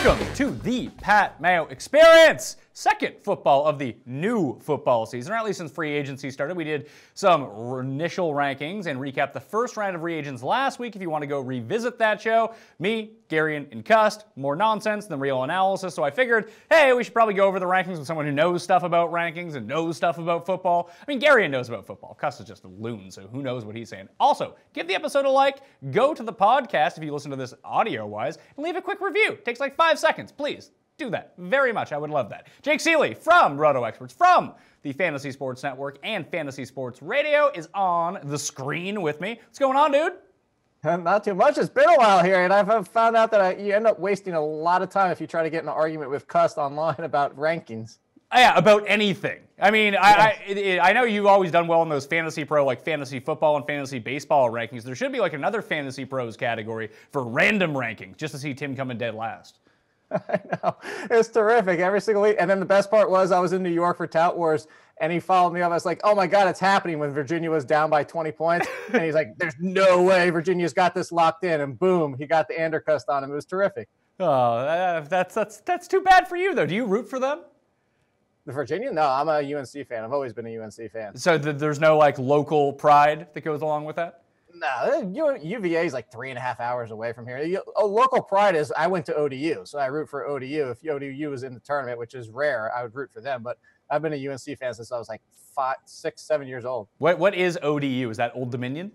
Welcome to the Pat Mayo Experience. Second football of the new football season, or at least since free agency started. We did some initial rankings and recapped the first round of free agents last week. If you want to go revisit that show, me, Gary, and Cust, more nonsense than real analysis. So I figured, hey, we should probably go over the rankings with someone who knows stuff about rankings and knows stuff about football. I mean, Gary knows about football. Cust is just a loon, so who knows what he's saying. Also, give the episode a like, go to the podcast if you listen to this audio-wise, and leave a quick review. It takes like 5 seconds, please. Do that very much. I would love that. Jake Ciely from Roto Experts from the Fantasy Sports Network and Fantasy Sports Radio is on the screen with me. What's going on, dude? Not too much. It's been a while here, and I've found out that you end up wasting a lot of time if you try to get in an argument with Cust online about rankings. Yeah, about anything. I mean, I know you've always done well in those Fantasy Pro, like fantasy football and fantasy baseball rankings. There should be like another Fantasy Pros category for random rankings, just to see Tim coming dead last. I know. It's terrific every single week. And then the best part was I was in New York for Tout Wars, and he followed me up. I was like, oh, my God, it's happening when Virginia was down by 20 points. And he's like, there's no way Virginia's got this locked in. And boom, he got the undercust on him. It was terrific. Oh, that's too bad for you, though. Do you root for them? The Virginia? No, I'm a UNC fan. I've always been a UNC fan. So there's no, like, local pride that goes along with that? No, UVA is like 3.5 hours away from here. Local pride is I went to ODU, so I root for ODU. If ODU was in the tournament, which is rare, I would root for them. But I've been a UNC fan since I was like 5, 6, 7 years old. What is ODU? Is that Old Dominion?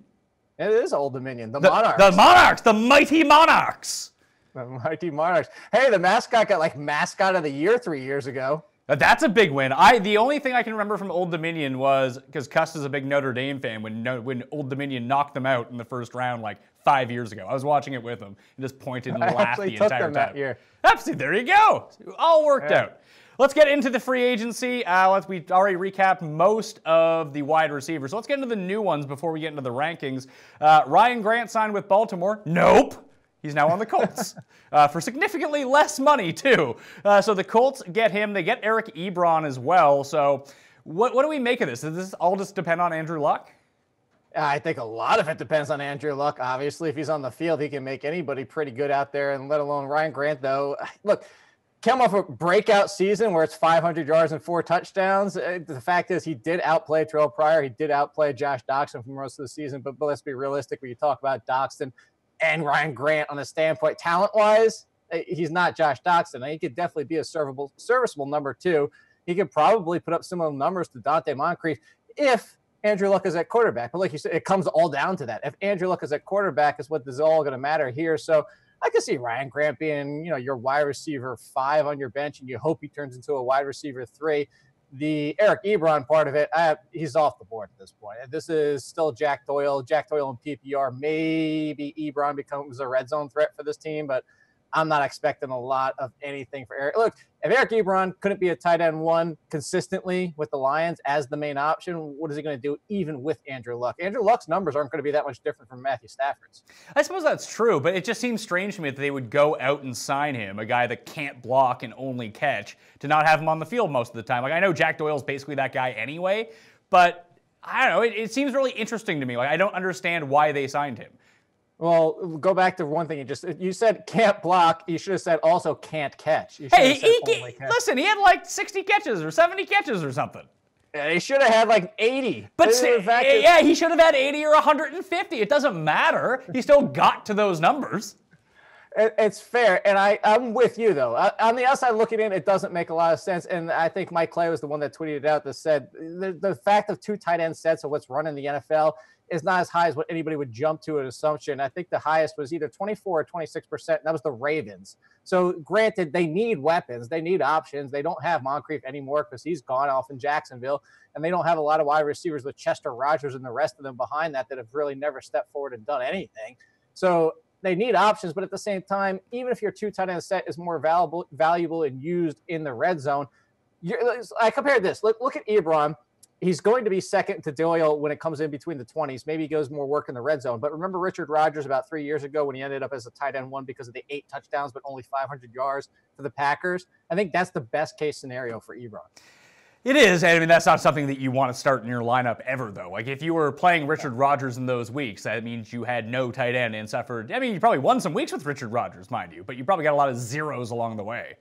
It is Old Dominion. The Monarchs. The Monarchs. The mighty Monarchs. The mighty Monarchs. Hey, the mascot got like mascot of the year 3 years ago. That's a big win. The only thing I can remember from Old Dominion was, because Cust is a big Notre Dame fan, when Old Dominion knocked them out in the first round like 5 years ago. I was watching it with them and just pointed and laughed the entire time. That year. Absolutely, there you go. All worked out. Let's get into the free agency. We already recapped most of the wide receivers. So let's get into the new ones before we get into the rankings. Ryan Grant signed with Baltimore. Nope. He's now on the Colts for significantly less money, too. So the Colts get him. They get Eric Ebron as well. So what do we make of this? Does this all just depend on Andrew Luck? I think a lot of it depends on Andrew Luck. Obviously, if he's on the field, he can make anybody pretty good out there, and let alone Ryan Grant, though. Look, came off a breakout season where it's 500 yards and 4 touchdowns. The fact is he did outplay Terrell Pryor. He did outplay Josh Doxson for most of the season. But let's be realistic when you talk about Doxson and Ryan Grant on a standpoint, talent-wise, he's not Josh Doxson. He could definitely be a serviceable number 2. He could probably put up similar numbers to Donte Moncrief if Andrew Luck is at quarterback. But like you said, it comes all down to that. If Andrew Luck is at quarterback is what is all going to matter here. So I could see Ryan Grant being, your wide receiver 5 on your bench, and you hope he turns into a wide receiver 3. The Eric Ebron part of it, he's off the board at this point. This is still Jack Doyle. Jack Doyle in PPR. Maybe Ebron becomes a red zone threat for this team, but I'm not expecting a lot of anything for Eric. Look, if Eric Ebron couldn't be a tight end 1 consistently with the Lions as the main option, what is he going to do even with Andrew Luck? Andrew Luck's numbers aren't going to be that much different from Matthew Stafford's. I suppose that's true, but it just seems strange to me that they would go out and sign him, a guy that can't block and only catch, to not have him on the field most of the time. Like, I know Jack Doyle's basically that guy anyway, but I don't know. It seems really interesting to me. Like, I don't understand why they signed him. Well, go back to one thing you said can't block. You should have said also can't catch. Hey, listen, he had like 60 catches or 70 catches or something. Yeah, he should have had like 80. But he should have had 80 or 150. It doesn't matter. He still got to those numbers. It's fair, and I'm with you, though. On the outside looking in, it doesn't make a lot of sense, and I think Mike Clay was the one that tweeted it out that said the fact of 2 tight end sets of what's run in the NFL is not as high as what anybody would jump to an assumption. I think the highest was either 24 or 26%, and that was the Ravens. So granted, they need weapons. They need options. They don't have Moncrief anymore because he's gone off in Jacksonville, and they don't have a lot of wide receivers with Chester Rogers and the rest of them behind that have really never stepped forward and done anything. So they need options, but at the same time, even if your 2 tight end set is more valuable and used in the red zone, I compared this. Look at Ebron. He's going to be second to Doyle when it comes in between the 20s. Maybe he goes more work in the red zone. But remember Richard Rodgers about 3 years ago when he ended up as a tight end 1 because of the 8 touchdowns but only 500 yards for the Packers? I think that's the best case scenario for Ebron. It is. I mean, that's not something that you want to start in your lineup ever, though. Like, if you were playing Richard Rodgers in those weeks, that means you had no tight end and suffered. I mean, you probably won some weeks with Richard Rodgers, mind you, but you probably got a lot of zeros along the way.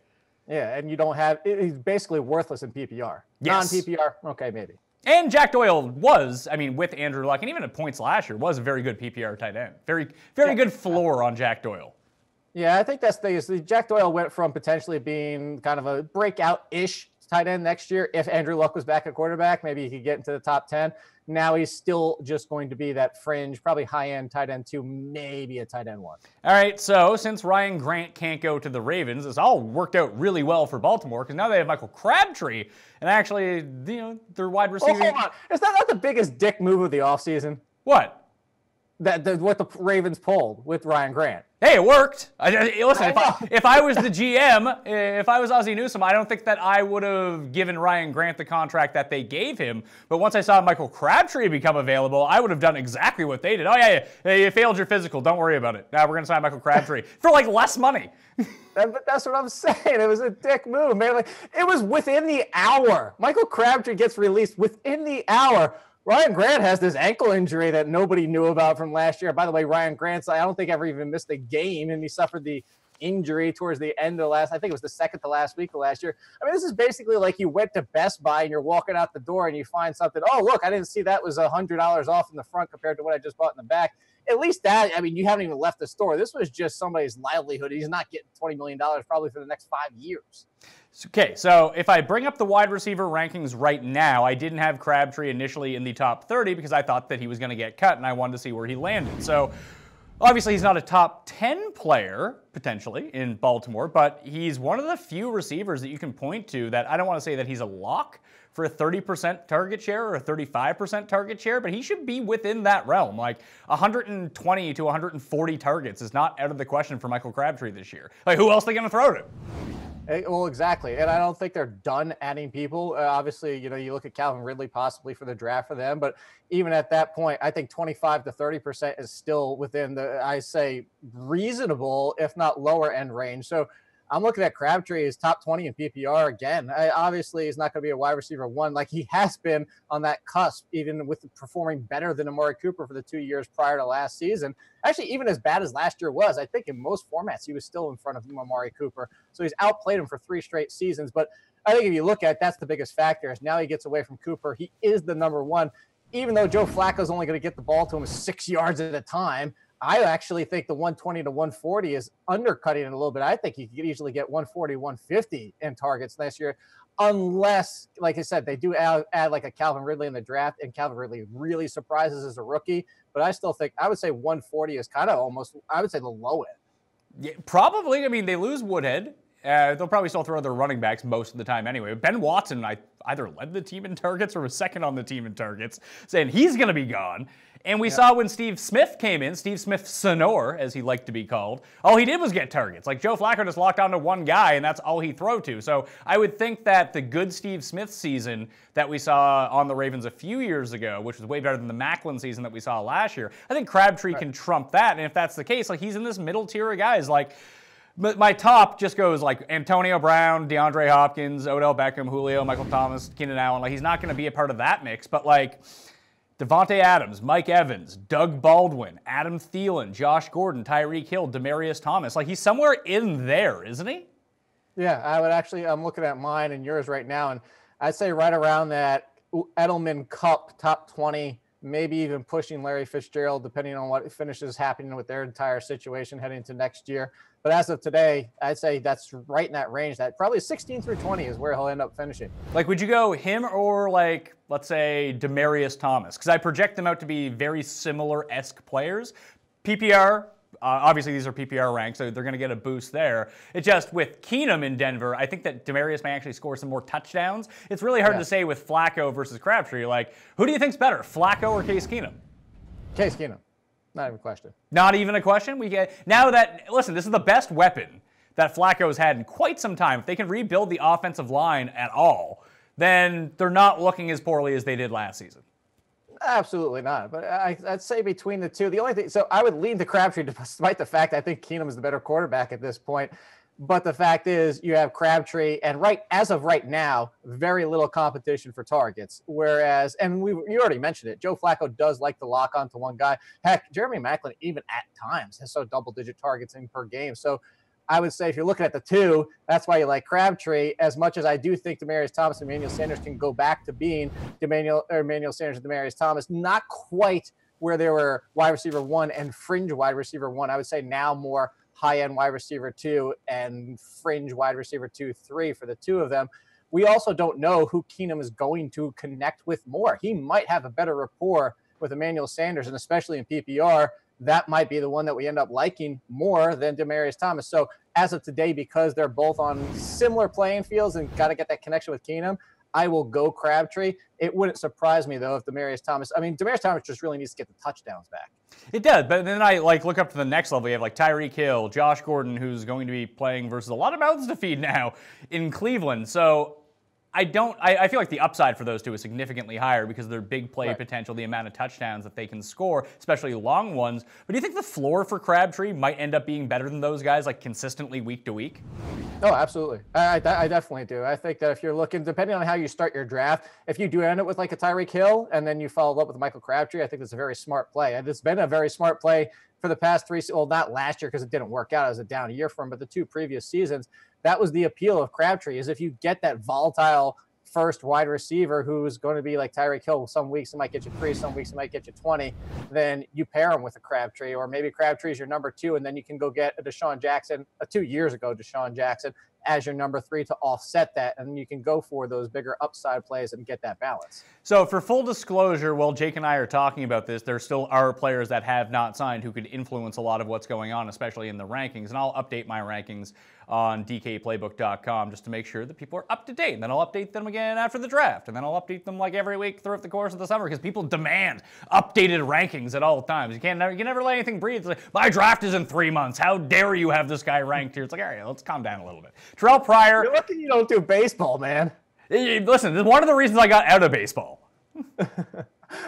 Yeah, and you don't have. He's basically worthless in PPR. Yes. Non-PPR, okay, maybe. And Jack Doyle was, I mean, with Andrew Luck, and even at points last year, was a very good PPR tight end. Very good floor on Jack Doyle. Yeah, I think that's the thing. Jack Doyle went from potentially being kind of a breakout-ish tight end next year. If Andrew Luck was back at quarterback, maybe he could get into the top 10. Now he's still just going to be that fringe, probably high-end tight end 2, maybe a tight end 1. All right, so since Ryan Grant can't go to the Ravens, it's all worked out really well for Baltimore because now they have Michael Crabtree, and actually, their wide receiver. Oh, hold on. Is that not the biggest dick move of the offseason? What? What the Ravens pulled with Ryan Grant. Hey, it worked. Listen, if I was the GM, if I was Ozzie Newsome, I don't think that I would have given Ryan Grant the contract that they gave him. But once I saw Michael Crabtree become available, I would have done exactly what they did. Oh, yeah, you failed your physical. Don't worry about it. Now we're going to sign Michael Crabtree for like less money. That's what I'm saying. It was a dick move, man. Like, it was within the hour. Michael Crabtree gets released within the hour. Ryan Grant has this ankle injury that nobody knew about from last year. By the way, Ryan Grant's, I don't think ever even missed a game, and he suffered the injury towards the end of I think it was the second to last week of last year. I mean, this is basically like you went to Best Buy and you're walking out the door and you find something. Oh, look, I didn't see that was $100 off in the front compared to what I just bought in the back. At least that, I mean, you haven't even left the store. This was just somebody's livelihood. He's not getting $20 million probably for the next 5 years. Okay, so if I bring up the wide receiver rankings right now, I didn't have Crabtree initially in the top 30 because I thought that he was going to get cut and I wanted to see where he landed. So obviously he's not a top 10 player, potentially, in Baltimore, but he's one of the few receivers that you can point to that I don't want to say that he's a lock for a 30% target share or a 35% target share, but he should be within that realm. Like 120 to 140 targets is not out of the question for Michael Crabtree this year. Like, who else are they going to throw to? Well, exactly. And I don't think they're done adding people. Obviously, you look at Calvin Ridley possibly for the draft for them. But even at that point, I think 25 to 30% is still within the, I say, reasonable, if not lower end range. So I'm looking at Crabtree as top 20 in PPR again. Obviously, he's not going to be a wide receiver 1 like he has been on that cusp, even with performing better than Amari Cooper for the 2 years prior to last season. Actually, even as bad as last year was, I think in most formats he was still in front of Amari Cooper. So he's outplayed him for 3 straight seasons. But I think if you look at it, that's the biggest factor. Is now he gets away from Cooper. He is the number 1. Even though Joe Flacco's only going to get the ball to him 6 yards at a time, I actually think the 120 to 140 is undercutting it a little bit. I think he could easily get 140, 150 in targets next year, unless, like I said, they do add like a Calvin Ridley in the draft, and Calvin Ridley really surprises as a rookie. But I still think, I would say 140 is kind of almost, I would say the low end. Yeah, probably. I mean, they lose Woodhead. They'll probably still throw their running backs most of the time anyway. Ben Watson, I either led the team in targets or was second on the team in targets, saying he's going to be gone. And we saw when Steve Smith came in, Steve Smith Sonor, as he liked to be called, all he did was get targets. Like Joe Flacco just locked onto one guy, and that's all he threw to. So I would think that the good Steve Smith season that we saw on the Ravens a few years ago, which was way better than the Macklin season that we saw last year, I think Crabtree can trump that. And if that's the case, like he's in this middle tier of guys. Like, but my top just goes like Antonio Brown, DeAndre Hopkins, Odell Beckham, Julio, Michael Thomas, Keenan Allen. Like he's not going to be a part of that mix, but like Devontae Adams, Mike Evans, Doug Baldwin, Adam Thielen, Josh Gordon, Tyreek Hill, Demaryius Thomas. Like he's somewhere in there, isn't he? Yeah, I would actually, I'm looking at mine and yours right now, and I'd say right around that Edelman Cup top 20, maybe even pushing Larry Fitzgerald, depending on what finishes happening with their entire situation heading into next year. But as of today, I'd say that's right in that range. That probably 16 through 20 is where he'll end up finishing. Like, would you go him or like, let's say, Demaryius Thomas? Because I project them out to be very similar-esque players. PPR, obviously these are PPR ranks, so they're going to get a boost there. It's just with Keenum in Denver, I think that Demaryius may actually score some more touchdowns. It's really hard to say with Flacco versus Crabtree. Like, who do you think's better, Flacco or Case Keenum? Case Keenum. Not even a question. Not even a question? Now that, listen, this is the best weapon that Flacco's had in quite some time. If they can rebuild the offensive line at all, then they're not looking as poorly as they did last season. Absolutely not. But I'd say between the two, the only thing, so I would lean to Crabtree despite the fact I think Keenum is the better quarterback at this point. But the fact is, you have Crabtree, and as of right now, very little competition for targets. Whereas, and you already mentioned it, Joe Flacco does like to lock onto one guy. Heck, Jeremy Maclin, even at times, has double-digit targets in per game. So I would say if you're looking at the two, that's why you like Crabtree. As much as I do think Demaryius Thomas and Emmanuel Sanders can go back to being Emmanuel Sanders and Demaryius Thomas, not quite where they were wide receiver 1 and fringe wide receiver 1. I would say now more high-end wide receiver 2 and fringe wide receiver 2, 3 for the two of them. We also don't know who Keenum is going to connect with more. He might have a better rapport with Emmanuel Sanders, and especially in PPR, that might be the one that we end up liking more than Demaryius Thomas. So as of today, because they're both on similar playing fields and got to get that connection with Keenum, I will go Crabtree. It wouldn't surprise me, though, if Demaryius Thomas just really needs to get the touchdowns back. It does, but then I look up to the next level. You have Tyreek Hill, Josh Gordon, who's going to be playing versus a lot of mouths to feed now in Cleveland. So I feel like the upside for those two is significantly higher because of their big play potential, the amount of touchdowns that they can score, especially long ones. But do you think the floor for Crabtree might end up being better than those guys, consistently week to week? Oh, absolutely. I definitely do. I think that if you're looking, depending on how you start your draft, if you do end up with a Tyreek Hill and then you follow up with Michael Crabtree, I think that's a very smart play. And it's been a very smart play for the past three, well, not last year because it didn't work out. It was a down year for him, but the two previous seasons, that was the appeal of Crabtree, is if you get that volatile first wide receiver who's going to be like Tyreek Hill, some weeks it might get you 3, some weeks it might get you 20, then you pair him with a Crabtree, or maybe Crabtree is your number 2, and then you can go get a Deshaun Jackson, 2 years ago Deshaun Jackson, as your number 3 to offset that, and you can go for those bigger upside plays and get that balance. So for full disclosure, while Jake and I are talking about this, there still are players that have not signed who could influence a lot of what's going on, especially in the rankings, and I'll update my rankings on dkplaybook.com just to make sure that people are up to date. And then I'll update them again after the draft. And then I'll update them every week throughout the course of the summer because people demand updated rankings at all times. You can never let anything breathe. It's my draft is in 3 months. How dare you have this guy ranked here? It's all right, let's calm down a little bit. Terrell Pryor. You're lucky you don't do baseball, man. Listen, this is one of the reasons I got out of baseball.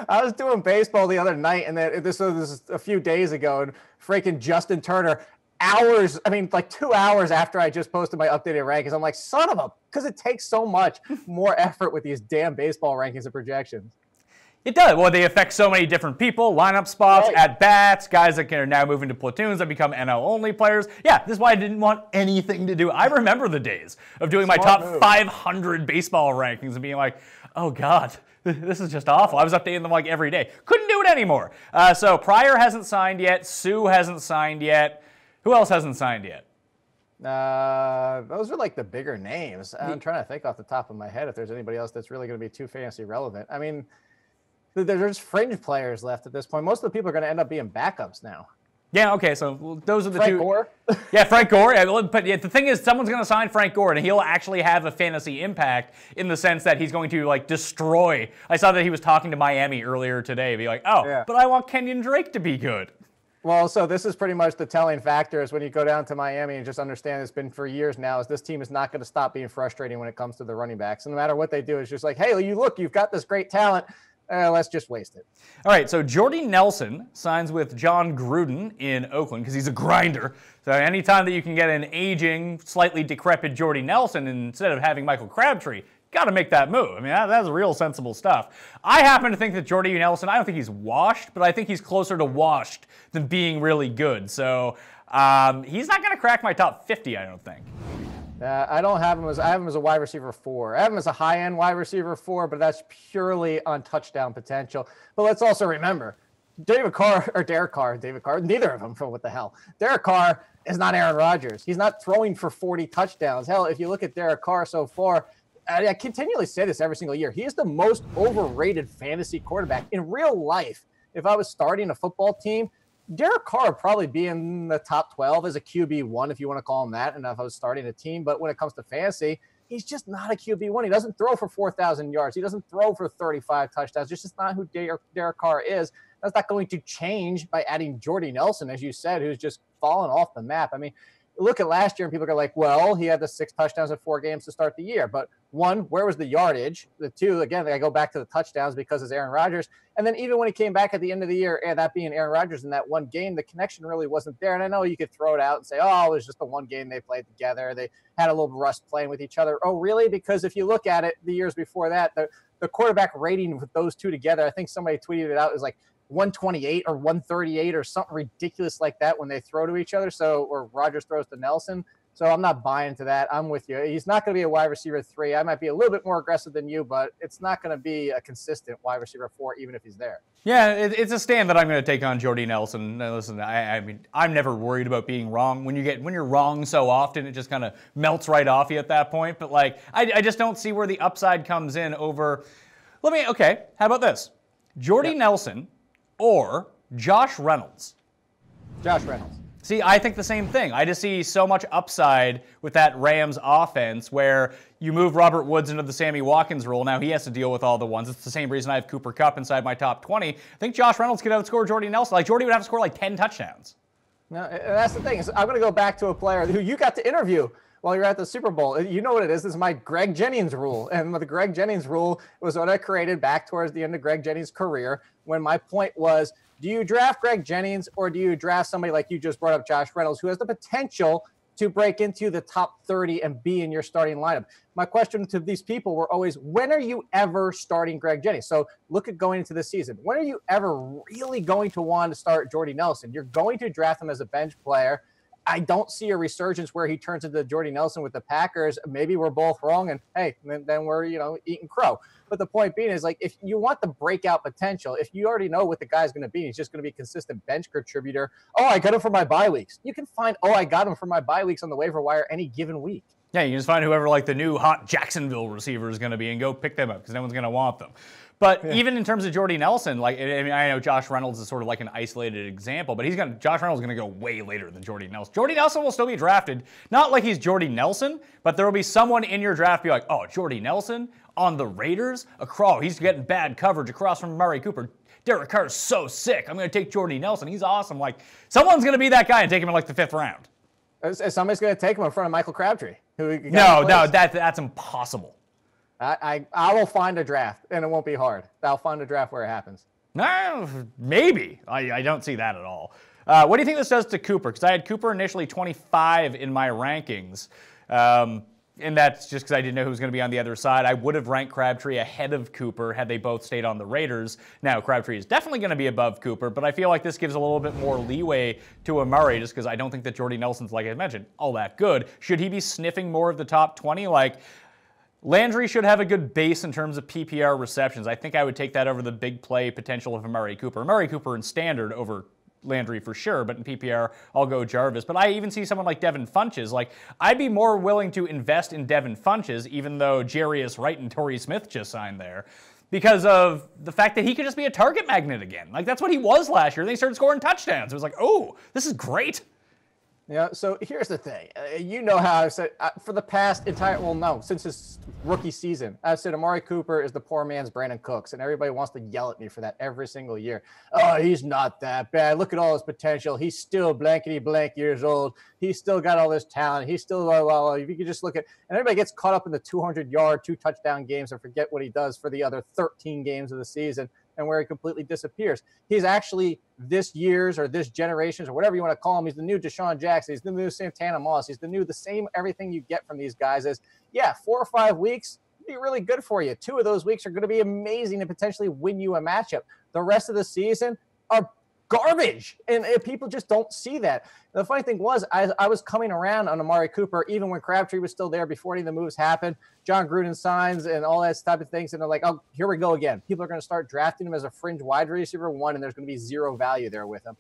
I was doing baseball the other night, and this was a few days ago, and freaking Justin Turner, 2 hours after I just posted my updated rankings, I'm like, son of a, because it takes so much more effort with these damn baseball rankings and projections. It does. Well, they affect so many different people, lineup spots, at-bats, guys that are now moving to platoons that become NL-only players. Yeah, this is why I didn't want anything to do. I remember the days of doing my top 500 baseball rankings and being like, oh, God, this is just awful. I was updating them every day. Couldn't do it anymore. So Pryor hasn't signed yet. Sue hasn't signed yet. Who else hasn't signed yet? Those are the bigger names. I'm trying to think off the top of my head if there's anybody else that's really going to be too fantasy relevant. I mean, there's fringe players left at this point. Most of the people are going to end up being backups now. Yeah, okay, so those are the Frank two. Gore? Yeah, Frank Gore. Yeah, but the thing is, someone's going to sign Frank Gore, and he'll actually have a fantasy impact in the sense that he's going to, destroy. I saw that he was talking to Miami earlier today, be like, but I want Kenyon Drake to be good. Well, so this is pretty much the telling factor is when you go down to Miami and just understand it's been for years now, is this team is not going to stop being frustrating when it comes to the running backs. And no matter what they do, it's just hey, you've got this great talent. Let's just waste it. All right, so Jordy Nelson signs with John Gruden in Oakland because he's a grinder. So anytime that you can get an aging, slightly decrepit Jordy Nelson instead of having Michael Crabtree, got to make that move. I mean, that's real sensible stuff. I happen to think that Jordy Nelson, I don't think he's washed, but I think he's closer to washed than being really good. So he's not going to crack my top 50, I don't think. I don't have him I have him as a wide receiver 4. I have him as a high-end wide receiver 4, but that's purely on touchdown potential. But let's also remember, Derek Carr, neither of them, what the hell. Derek Carr is not Aaron Rodgers. He's not throwing for 40 touchdowns. Hell, if you look at Derek Carr so far, I continually say this every single year. He is the most overrated fantasy quarterback. In real life, if I was starting a football team, Derek Carr would probably be in the top 12 as a QB1, if you want to call him that, and if I was starting a team. But when it comes to fantasy, he's just not a QB1. He doesn't throw for 4,000 yards. He doesn't throw for 35 touchdowns. It's just not who Derek Carr is. That's not going to change by adding Jordy Nelson, as you said, who's just fallen off the map. I mean, look at last year and people are like, well, he had the 6 touchdowns in 4 games to start the year. But one, where was the yardage? The two, again, I go back to the touchdowns because it's Aaron Rodgers. And then even when he came back at the end of the year, and that being Aaron Rodgers in that one game, the connection really wasn't there. And I know you could throw it out and say, oh, it was just the one game they played together. They had a little rust playing with each other. Oh, really? Because if you look at it, the years before that, the quarterback rating with those two together, I think somebody tweeted it out, is like 128 or 138 or something ridiculous like that when they throw to each other. So, or Rodgers throws to Nelson. So I'm not buying to that. I'm with you. He's not going to be a wide receiver 3. I might be a little bit more aggressive than you, but it's not going to be a consistent wide receiver 4, even if he's there. Yeah, it's a stand that I'm going to take on Jordy Nelson. Now, listen, I mean, I'm never worried about being wrong. When you're wrong so often, it just kind of melts right off you at that point. But like, I just don't see where the upside comes in over. Okay, how about this? Jordy Nelson or Josh Reynolds? Josh Reynolds. See, I think the same thing. I just see so much upside with that Rams offense where you move Robert Woods into the Sammy Watkins role. Now he has to deal with all the ones. It's the same reason I have Cooper Kupp inside my top 20. I think Josh Reynolds could outscore Jordy Nelson. Like, Jordy would have to score like 10 touchdowns. No, and that's the thing. I'm going to go back to a player who you got to interview while you're at the Super Bowl. You know what it is. This is my Greg Jennings rule. And the Greg Jennings rule was what I created back towards the end of Greg Jennings' career, when my point was, do you draft Greg Jennings or do you draft somebody like you just brought up, Josh Reynolds, who has the potential to break into the top 30 and be in your starting lineup? My question to these people were always, when are you ever starting Greg Jennings? So look at going into the season. When are you ever really going to want to start Jordy Nelson? You're going to draft him as a bench player. I don't see a resurgence where he turns into Jordy Nelson with the Packers. Maybe we're both wrong, and hey, then we're, eating crow. But the point being is, like, if you want the breakout potential, if you already know what the guy's going to be, he's just going to be a consistent bench contributor. Oh, I got him for my bye weeks. You can find, I got him for my bye weeks on the waiver wire any given week. Yeah, you just find whoever like the new hot Jacksonville receiver is going to be and go pick them up because no one's going to want them. But even in terms of Jordy Nelson, like, I mean, I know Josh Reynolds is sort of like an isolated example, but Josh Reynolds is going to go way later than Jordy Nelson. Jordy Nelson will still be drafted, not like he's Jordy Nelson, but there will be someone in your draft be like, oh, Jordy Nelson on the Raiders? He's getting bad coverage across from Amari Cooper. Derek Carr's so sick. I'm going to take Jordy Nelson. He's awesome. Like, someone's going to be that guy and take him in like the 5th round. Somebody's going to take him in front of Michael Crabtree. No, that's impossible. I will find a draft, and it won't be hard. I'll find a draft where it happens. No, maybe. I don't see that at all. What do you think this does to Cooper? Because I had Cooper initially 25 in my rankings, and that's just because I didn't know who was going to be on the other side. I would have ranked Crabtree ahead of Cooper had they both stayed on the Raiders. Now, Crabtree is definitely going to be above Cooper, but I feel like this gives a little bit more leeway to Amari just because I don't think that Jordy Nelson's, like I mentioned, all that good. Should he be sniffing more of the top 20? Like, Landry should have a good base in terms of PPR receptions. I think I would take that over the big play potential of Amari Cooper. Amari Cooper in standard over Landry for sure, but in PPR, I'll go Jarvis. But I even see someone like Devin Funchess. Like, I'd be more willing to invest in Devin Funchess, even though Jarius Wright and Torrey Smith just signed there, because of the fact that he could just be a target magnet again. Like, that's what he was last year. They started scoring touchdowns. It was like, oh, this is great. Yeah, so here's the thing. You know how I've said for the past since his rookie season, I've said Amari Cooper is the poor man's Brandon Cooks, and everybody wants to yell at me for that every single year. Oh, he's not that bad. Look at all his potential. He's still blankety blank years old. He's still got all this talent. He's still, if you could just look at, and everybody gets caught up in the 200-yard, 2-touchdown games and forget what he does for the other 13 games of the season and where he completely disappears. He's actually this year's or this generation's or whatever you want to call him. He's the new Deshaun Jackson. He's the new Santana Moss. He's the same everything you get from these guys is, 4 or 5 weeks be really good for you. 2 of those weeks are going to be amazing and potentially win you a matchup. The rest of the season are garbage, and people just don't see that. The funny thing was, I was coming around on Amari Cooper even when Crabtree was still there before any of the moves happened. John Gruden signs and all that type of things, and they're like, oh, here we go again. People are going to start drafting him as a fringe wide receiver 1, and there's going to be 0 value there with him.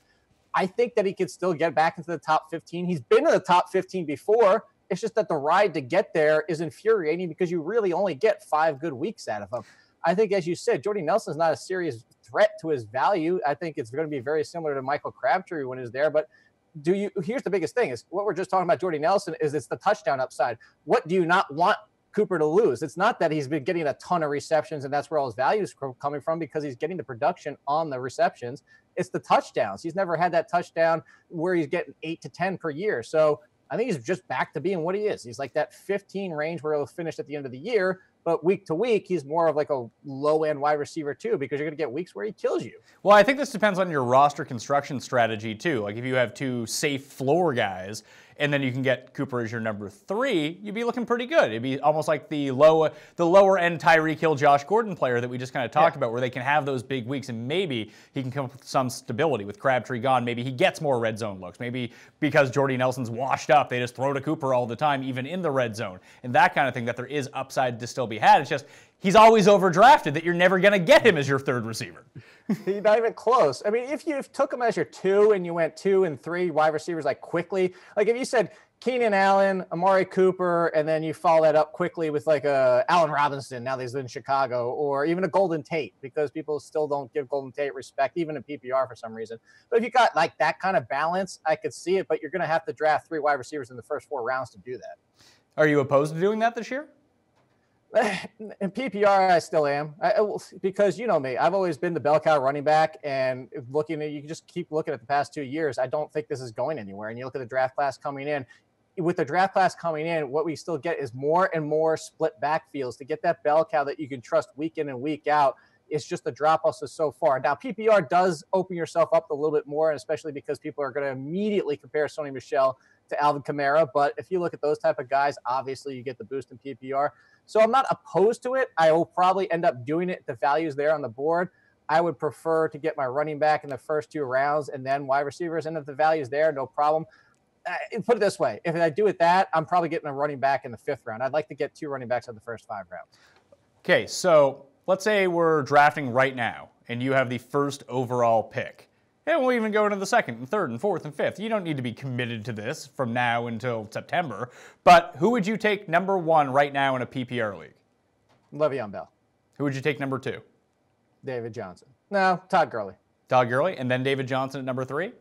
I think that he could still get back into the top 15. He's been in the top 15 before. It's just that the ride to get there is infuriating because you really only get 5 good weeks out of him. I think, as you said, Jordy Nelson's not a serious threat to his value. I think it's going to be very similar to Michael Crabtree when he's there. But here's the biggest thing is what we're just talking about Jordy Nelson is it's the touchdown upside. What do you not want Cooper to lose? It's not that he's been getting a ton of receptions and that's where all his value is coming from because he's getting the production on the receptions. It's the touchdowns. He's never had that touchdown where he's getting 8 to 10 per year. So I think he's just back to being what he is. He's like that 15 range where he'll finish at the end of the year. But week to week, he's more of like a low-end wide receiver too, because you're going to get weeks where he kills you. Well, I think this depends on your roster construction strategy too. Like if you have 2 safe floor guys, and then you can get Cooper as your number 3, you'd be looking pretty good. It'd be almost like the lower end Tyreek Hill, Josh Gordon player that we just kind of talked about, where they can have those big weeks, and maybe he can come up with some stability with Crabtree gone. Maybe he gets more red zone looks. Maybe because Jordy Nelson's washed up, they just throw to Cooper all the time, even in the red zone, and that kind of thing. That there is upside to still be had. It's just he's always overdrafted. That you're never going to get him as your 3rd receiver. He's not even close. I mean, if you took him as your 2 and you went 2 and 3 wide receivers like quickly, like if you said Keenan Allen, Amari Cooper, and then you follow that up quickly with like a Allen Robinson, now that he's in Chicago, or even a Golden Tate, because people still don't give Golden Tate respect, even in PPR for some reason. But if you got like that kind of balance, I could see it, but you're going to have to draft 3 wide receivers in the first 4 rounds to do that. Are you opposed to doing that this year? In PPR, I still am, because you know me. I've always been the bell cow running back, and looking at, you can just keep looking at the past 2 years. I don't think this is going anywhere. And you look at the draft class coming in. With the draft class coming in, what we still get is more and more split backfields to get that bell cow that you can trust week in and week out. It's just the drop-offs is so far. Now, PPR does open yourself up a little bit more, and especially because people are going to immediately compare Sony Michel to Alvin Kamara. But if you look at those type of guys, obviously you get the boost in PPR. So I'm not opposed to it. I will probably end up doing it. The value's there on the board. I would prefer to get my running back in the first 2 rounds and then wide receivers. And if the value's there, no problem. Put it this way. If I do it that, I'm probably getting a running back in the 5th round. I'd like to get 2 running backs in the first 5 rounds. Okay, so let's say we're drafting right now, and you have the 1st overall pick. And we'll even go into the 2nd and 3rd and 4th and 5th. You don't need to be committed to this from now until September. But who would you take number 1 right now in a PPR league? Le'Veon Bell. Who would you take number 2? David Johnson. No, Todd Gurley. Todd Gurley, and then David Johnson at number 3?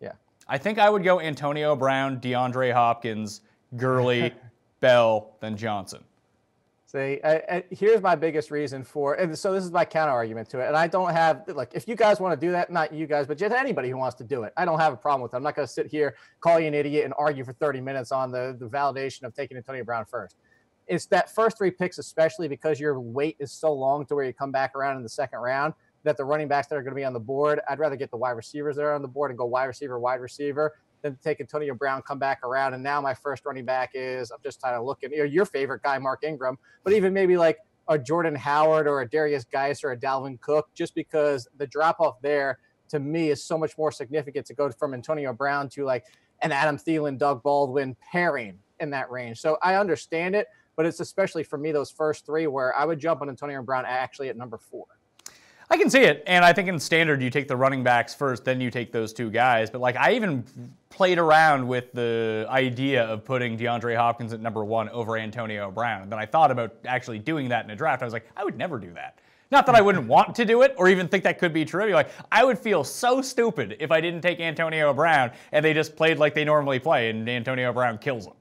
Yeah. I think I would go Antonio Brown, DeAndre Hopkins, Gurley, Bell, then Johnson. See, here's my biggest reason for, and so this is my counter argument to it. And I don't have, like, if you guys want to do that, not you guys, but just anybody who wants to do it, I don't have a problem with it. I'm not going to sit here, call you an idiot, and argue for 30 minutes on the validation of taking Antonio Brown first. It's that first 3 picks, especially because your wait is so long to where you come back around in the 2nd round, that the running backs that are going to be on the board, I'd rather get the wide receivers that are on the board and go wide receiver, than take Antonio Brown, come back around. And now my first running back is, I'm just trying to look at your favorite guy, Mark Ingram, but even maybe like a Jordan Howard or a Darius Geis or a Dalvin Cook, just because the drop off there to me is so much more significant to go from Antonio Brown to like an Adam Thielen, Doug Baldwin pairing in that range. So I understand it, but it's especially for me, those first 3 where I would jump on Antonio Brown actually at number 4. I can see it, and I think in standard you take the running backs first, then you take those 2 guys. But like I even played around with the idea of putting DeAndre Hopkins at number 1 over Antonio Brown. And then I thought about actually doing that in a draft. I was like, I would never do that. Not that I wouldn't want to do it or even think that could be true. Like I would feel so stupid if I didn't take Antonio Brown and they just played like they normally play and Antonio Brown kills them.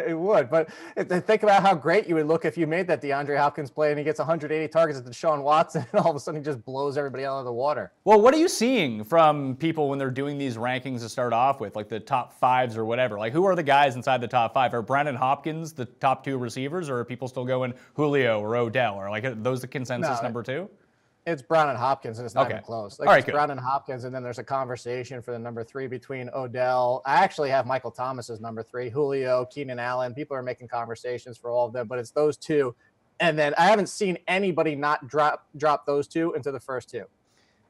It would, but think about how great you would look if you made that DeAndre Hopkins play and he gets 180 targets at Deshaun Watson and all of a sudden he just blows everybody out of the water. Well, what are you seeing from people when they're doing these rankings to start off with, like the top 5s or whatever? Like who are the guys inside the top 5? Are Brown and Hopkins the top 2 receivers, or are people still going Julio or Odell? Or like are those the consensus number 2? It's Brown and Hopkins, and it's not even close. Like, all right, it's Brown and Hopkins, and then there's a conversation for the number 3 between Odell. I actually have Michael Thomas as number 3, Julio, Keenan Allen. People are making conversations for all of them, but it's those 2. And then I haven't seen anybody not drop those 2 into the first 2.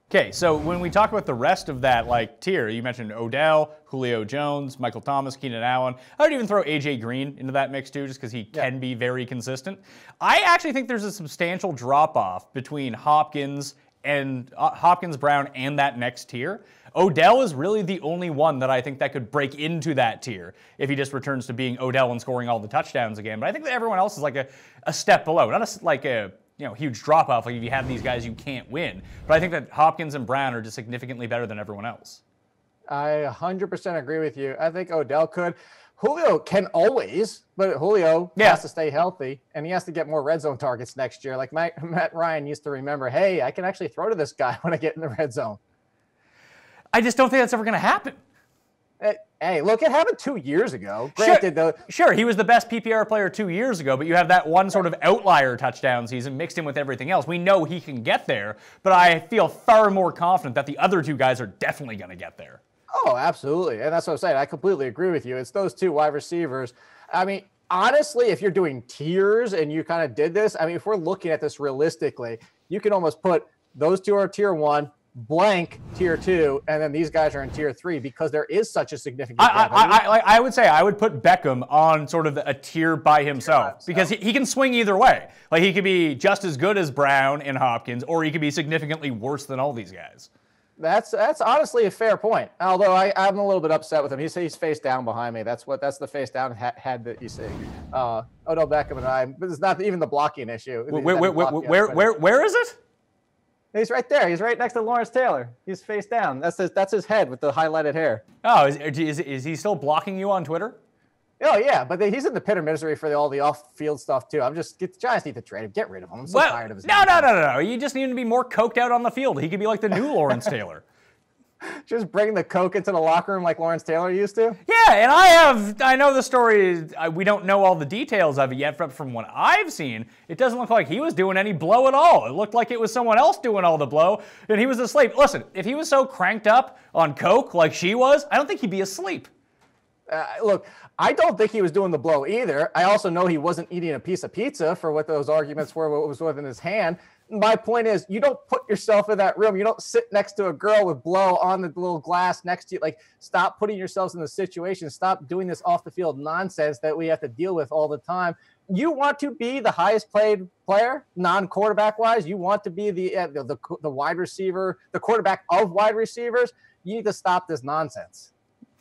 Okay, so when we talk about the rest of that like tier, you mentioned Odell, Julio Jones, Michael Thomas, Keenan Allen. I would even throw A.J. Green into that mix too, just because he can be very consistent. I actually think there's a substantial drop-off between Hopkins, Brown, and that next tier. Odell is really the only one that I think that could break into that tier if he just returns to being Odell and scoring all the touchdowns again. But I think that everyone else is like a step below, not a huge drop-off. Like if you have these guys, you can't win. But I think that Hopkins and Brown are just significantly better than everyone else. I 100% agree with you. I think Odell could. Julio can always, but Julio has to stay healthy, and he has to get more red zone targets next year. Like Matt Ryan used to remember, hey, I can actually throw to this guy when I get in the red zone. I just don't think that's ever going to happen. Hey, look, it happened 2 years ago. Granted, though. Sure, he was the best PPR player 2 years ago, but you have that one sort of outlier touchdown season mixed in with everything else. We know he can get there, but I feel far more confident that the other two guys are definitely going to get there. Oh, absolutely. And that's what I'm saying. I completely agree with you. It's those two wide receivers. I mean, honestly, if you're doing tiers and you kind of did this, I mean, if we're looking at this realistically, you can almost put those two are tier 1, blank tier 2, and then these guys are in tier 3 because there is such a significant gap. I would say I would put Beckham on sort of a tier by himself because he can swing either way. Like, he could be just as good as Brown and Hopkins, or he could be significantly worse than all these guys. That's honestly a fair point. Although I'm a little bit upset with him. He's face down behind me. That's the face down head that you see. Odell Beckham and I. But it's not even the blocking issue. Where is it? He's right there. He's right next to Lawrence Taylor. He's face down. That's his head with the highlighted hair. Oh, is he still blocking you on Twitter? Oh, yeah, but he's in the pit of misery for all the off-field stuff, too. The Giants need to trade him. Get rid of him. I'm so tired of his name. No. You just need him to be more coked out on the field. He could be like the new Lawrence Taylor. Just bring the coke into the locker room like Lawrence Taylor used to? Yeah, and I know the story. We don't know all the details of it yet, but from what I've seen, it doesn't look like he was doing any blow at all. It looked like it was someone else doing all the blow, and he was asleep. Listen, if he was so cranked up on coke like she was, I don't think he'd be asleep. Look, I don't think he was doing the blow either. I also know he wasn't eating a piece of pizza for what those arguments were, what was within his hand. My point is, you don't put yourself in that room. You don't sit next to a girl with blow on the little glass next to you. Like, stop putting yourselves in the situation. Stop doing this off the field nonsense that we have to deal with all the time. You want to be the highest paid player, non-quarterback wise. You want to be the wide receiver, the quarterback of wide receivers. You need to stop this nonsense.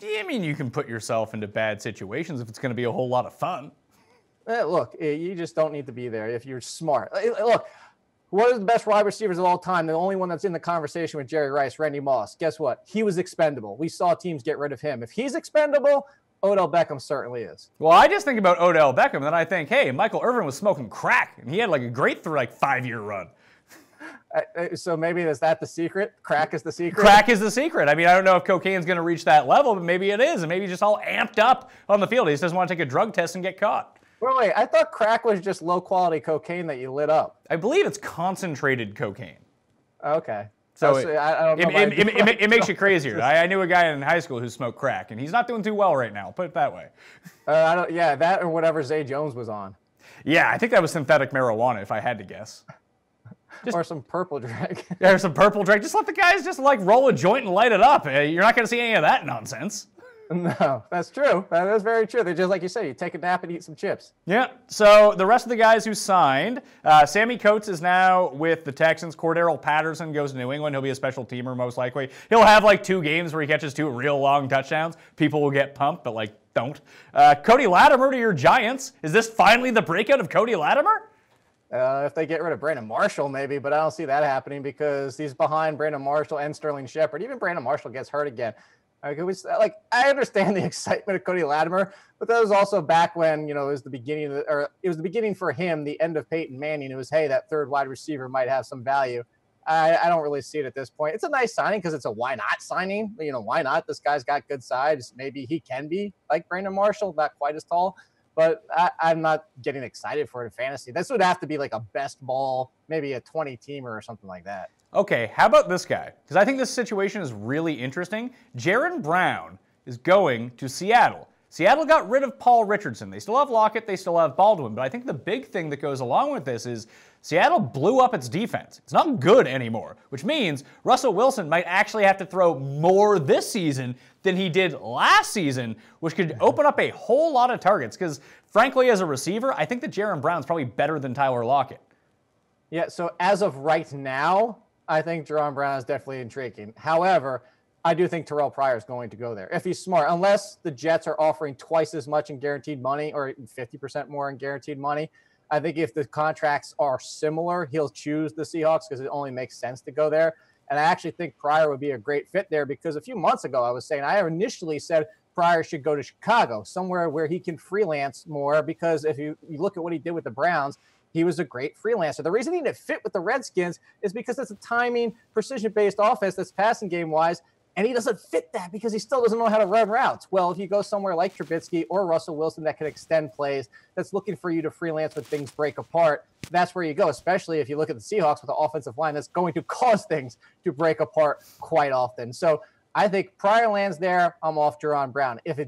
I mean, you can put yourself into bad situations if it's going to be a whole lot of fun. Look, you just don't need to be there if you're smart. Look, one of the best wide receivers of all time, the only one that's in the conversation with Jerry Rice, Randy Moss, guess what? He was expendable. We saw teams get rid of him. If he's expendable, Odell Beckham certainly is. Well, I just think about Odell Beckham, and then I think, hey, Michael Irvin was smoking crack, and he had like a great 5-year run. So maybe is that the secret? Crack is the secret? Crack is the secret. I mean, I don't know if cocaine's going to reach that level, but maybe it is, and maybe he's just all amped up on the field. He just doesn't want to take a drug test and get caught. Well, wait, I thought crack was just low-quality cocaine that you lit up. I believe it's concentrated cocaine. Okay. So I don't know it makes you crazier. I knew a guy in high school who smoked crack, and he's not doing too well right now, put it that way. That or whatever Zay Jones was on. Yeah, I think that was synthetic marijuana, if I had to guess. Or some purple drag. Yeah, or some purple drag. Just let the guys just like roll a joint and light it up. You're not going to see any of that nonsense. No, that's true. That is very true. They're just like you say, you take a nap and eat some chips. Yeah. So the rest of the guys who signed, Sammy Coates is now with the Texans. Cordero Patterson goes to New England. He'll be a special teamer most likely. He'll have like 2 games where he catches 2 real long touchdowns. People will get pumped, but like don't. Cody Latimer to your Giants. Is this finally the breakout of Cody Latimer? If they get rid of Brandon Marshall, maybe, but I don't see that happening because he's behind Brandon Marshall and Sterling Shepard. Even Brandon Marshall gets hurt again. I understand the excitement of Cody Latimer, but that was also back when, it was the beginning for him, the end of Peyton Manning. It was, hey, that third wide receiver might have some value. I don't really see it at this point. It's a nice signing because it's a why not signing. Why not? This guy's got good size. Maybe he can be like Brandon Marshall, not quite as tall. But I'm not getting excited for it in fantasy. This would have to be like a best ball, maybe a 20-teamer or something like that. Okay, how about this guy? Because I think this situation is really interesting. Jaron Brown is going to Seattle. Seattle got rid of Paul Richardson. They still have Lockett, they still have Baldwin. But I think the big thing that goes along with this is Seattle blew up its defense. It's not good anymore, which means Russell Wilson might actually have to throw more this season than he did last season, which could open up a whole lot of targets. Because frankly, as a receiver, I think that Jaron Brown's probably better than Tyler Lockett. Yeah, so as of right now, I think Jaron Brown is definitely intriguing. However, I do think Terrell Pryor is going to go there if he's smart, unless the Jets are offering twice as much in guaranteed money or 50% more in guaranteed money. I think if the contracts are similar, he'll choose the Seahawks because it only makes sense to go there. And I actually think Pryor would be a great fit there because a few months ago I was saying I initially said Pryor should go to Chicago, somewhere where he can freelance more because if you look at what he did with the Browns, he was a great freelancer. The reason he didn't fit with the Redskins is because it's a timing, precision-based offense that's passing game-wise. And he doesn't fit that because he still doesn't know how to run routes. Well, if you go somewhere like Trubisky or Russell Wilson that can extend plays, that's looking for you to freelance when things break apart, that's where you go, especially if you look at the Seahawks with the offensive line that's going to cause things to break apart quite often. So I think prior lands there, I'm off Jaron Brown. If he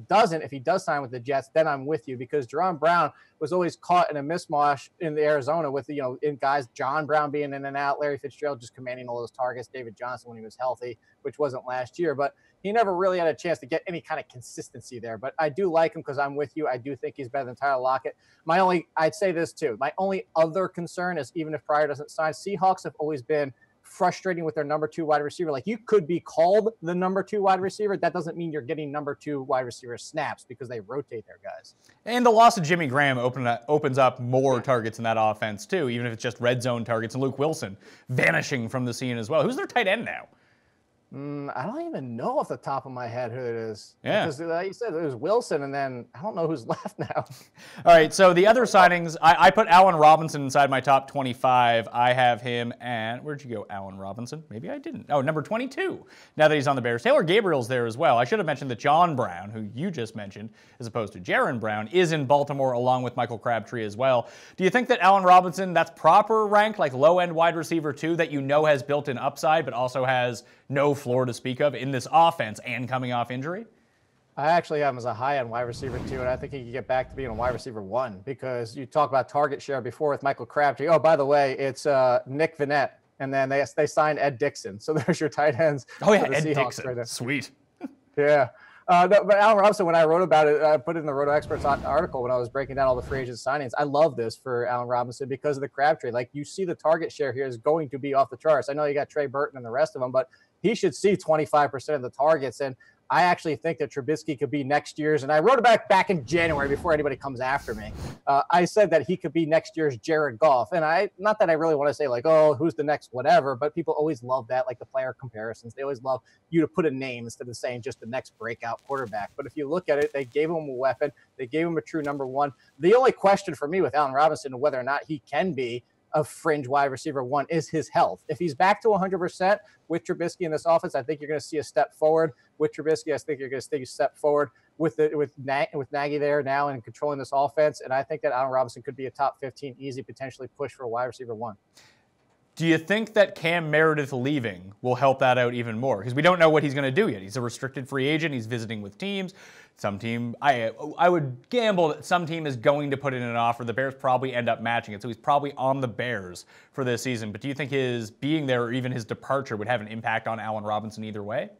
does sign with the Jets, then I'm with you because Jaron Brown was always caught in a mismatch in the Arizona with, in guys, John Brown being in and out, Larry Fitzgerald just commanding all those targets, David Johnson when he was healthy, which wasn't last year, but he never really had a chance to get any kind of consistency there. But I do like him because I'm with you. I do think he's better than Tyler Lockett. I'd say this too. My only other concern is even if Pryor doesn't sign, Seahawks have always been frustrating with their number 2 wide receiver. Like you could be called the number 2 wide receiver. That doesn't mean you're getting number 2 wide receiver snaps because they rotate their guys. And the loss of Jimmy Graham opens up more targets in that offense too, even if it's just red zone targets. And Luke Wilson vanishing from the scene as well. Who's their tight end now? I don't even know off the top of my head who it is. Yeah. Because like you said, it was Wilson, and then I don't know who's left now. All right, so the other signings, I put Allen Robinson inside my top 25. I have him at, where'd you go, Allen Robinson? Maybe I didn't. Oh, number 22, now that he's on the Bears. Taylor Gabriel's there as well. I should have mentioned that John Brown, who you just mentioned, as opposed to Jaron Brown, is in Baltimore along with Michael Crabtree as well. Do you think that Allen Robinson, that's proper ranked, like low-end wide receiver 2, that has built-in upside, but also has no floor to speak of in this offense and coming off injury? I actually have him as a high-end wide receiver 2, and I think he could get back to being a wide receiver 1 because you talk about target share before with Michael Crabtree. Oh, by the way, it's Nick Vannett, and then they signed Ed Dixon. So there's your tight ends. Oh, yeah, Ed Dixon. Right, sweet. Yeah. But Allen Robinson, when I wrote about it, I put it in the Roto Experts article when I was breaking down all the free agent signings. I love this for Allen Robinson because of the Crabtree. Like, you see the target share here is going to be off the charts. I know you got Trey Burton and the rest of them, but he should see 25% of the targets. And I actually think that Trubisky could be next year's, and I wrote it back in January before anybody comes after me. I said that he could be next year's Jared Goff. And not that I really want to say like, oh, who's the next whatever, but people always love that, like the player comparisons. They always love you to put a name instead of saying just the next breakout quarterback. But if you look at it, they gave him a weapon. They gave him a true number 1. The only question for me with Allen Robinson and whether or not he can be a fringe wide receiver 1 is his health. If he's back to 100% with Trubisky in this offense, I think you're going to see a step forward. With Trubisky, I think you're going to see a step forward with Nagy there now and controlling this offense. And I think that Allen Robinson could be a top 15 easy, potentially push for a wide receiver 1. Do you think that Cam Meredith leaving will help that out even more? Because we don't know what he's going to do yet. He's a restricted free agent. He's visiting with teams. Some team, I would gamble that some team is going to put in an offer. The Bears probably end up matching it. So he's probably on the Bears for this season. But do you think his being there or even his departure would have an impact on Allen Robinson either way?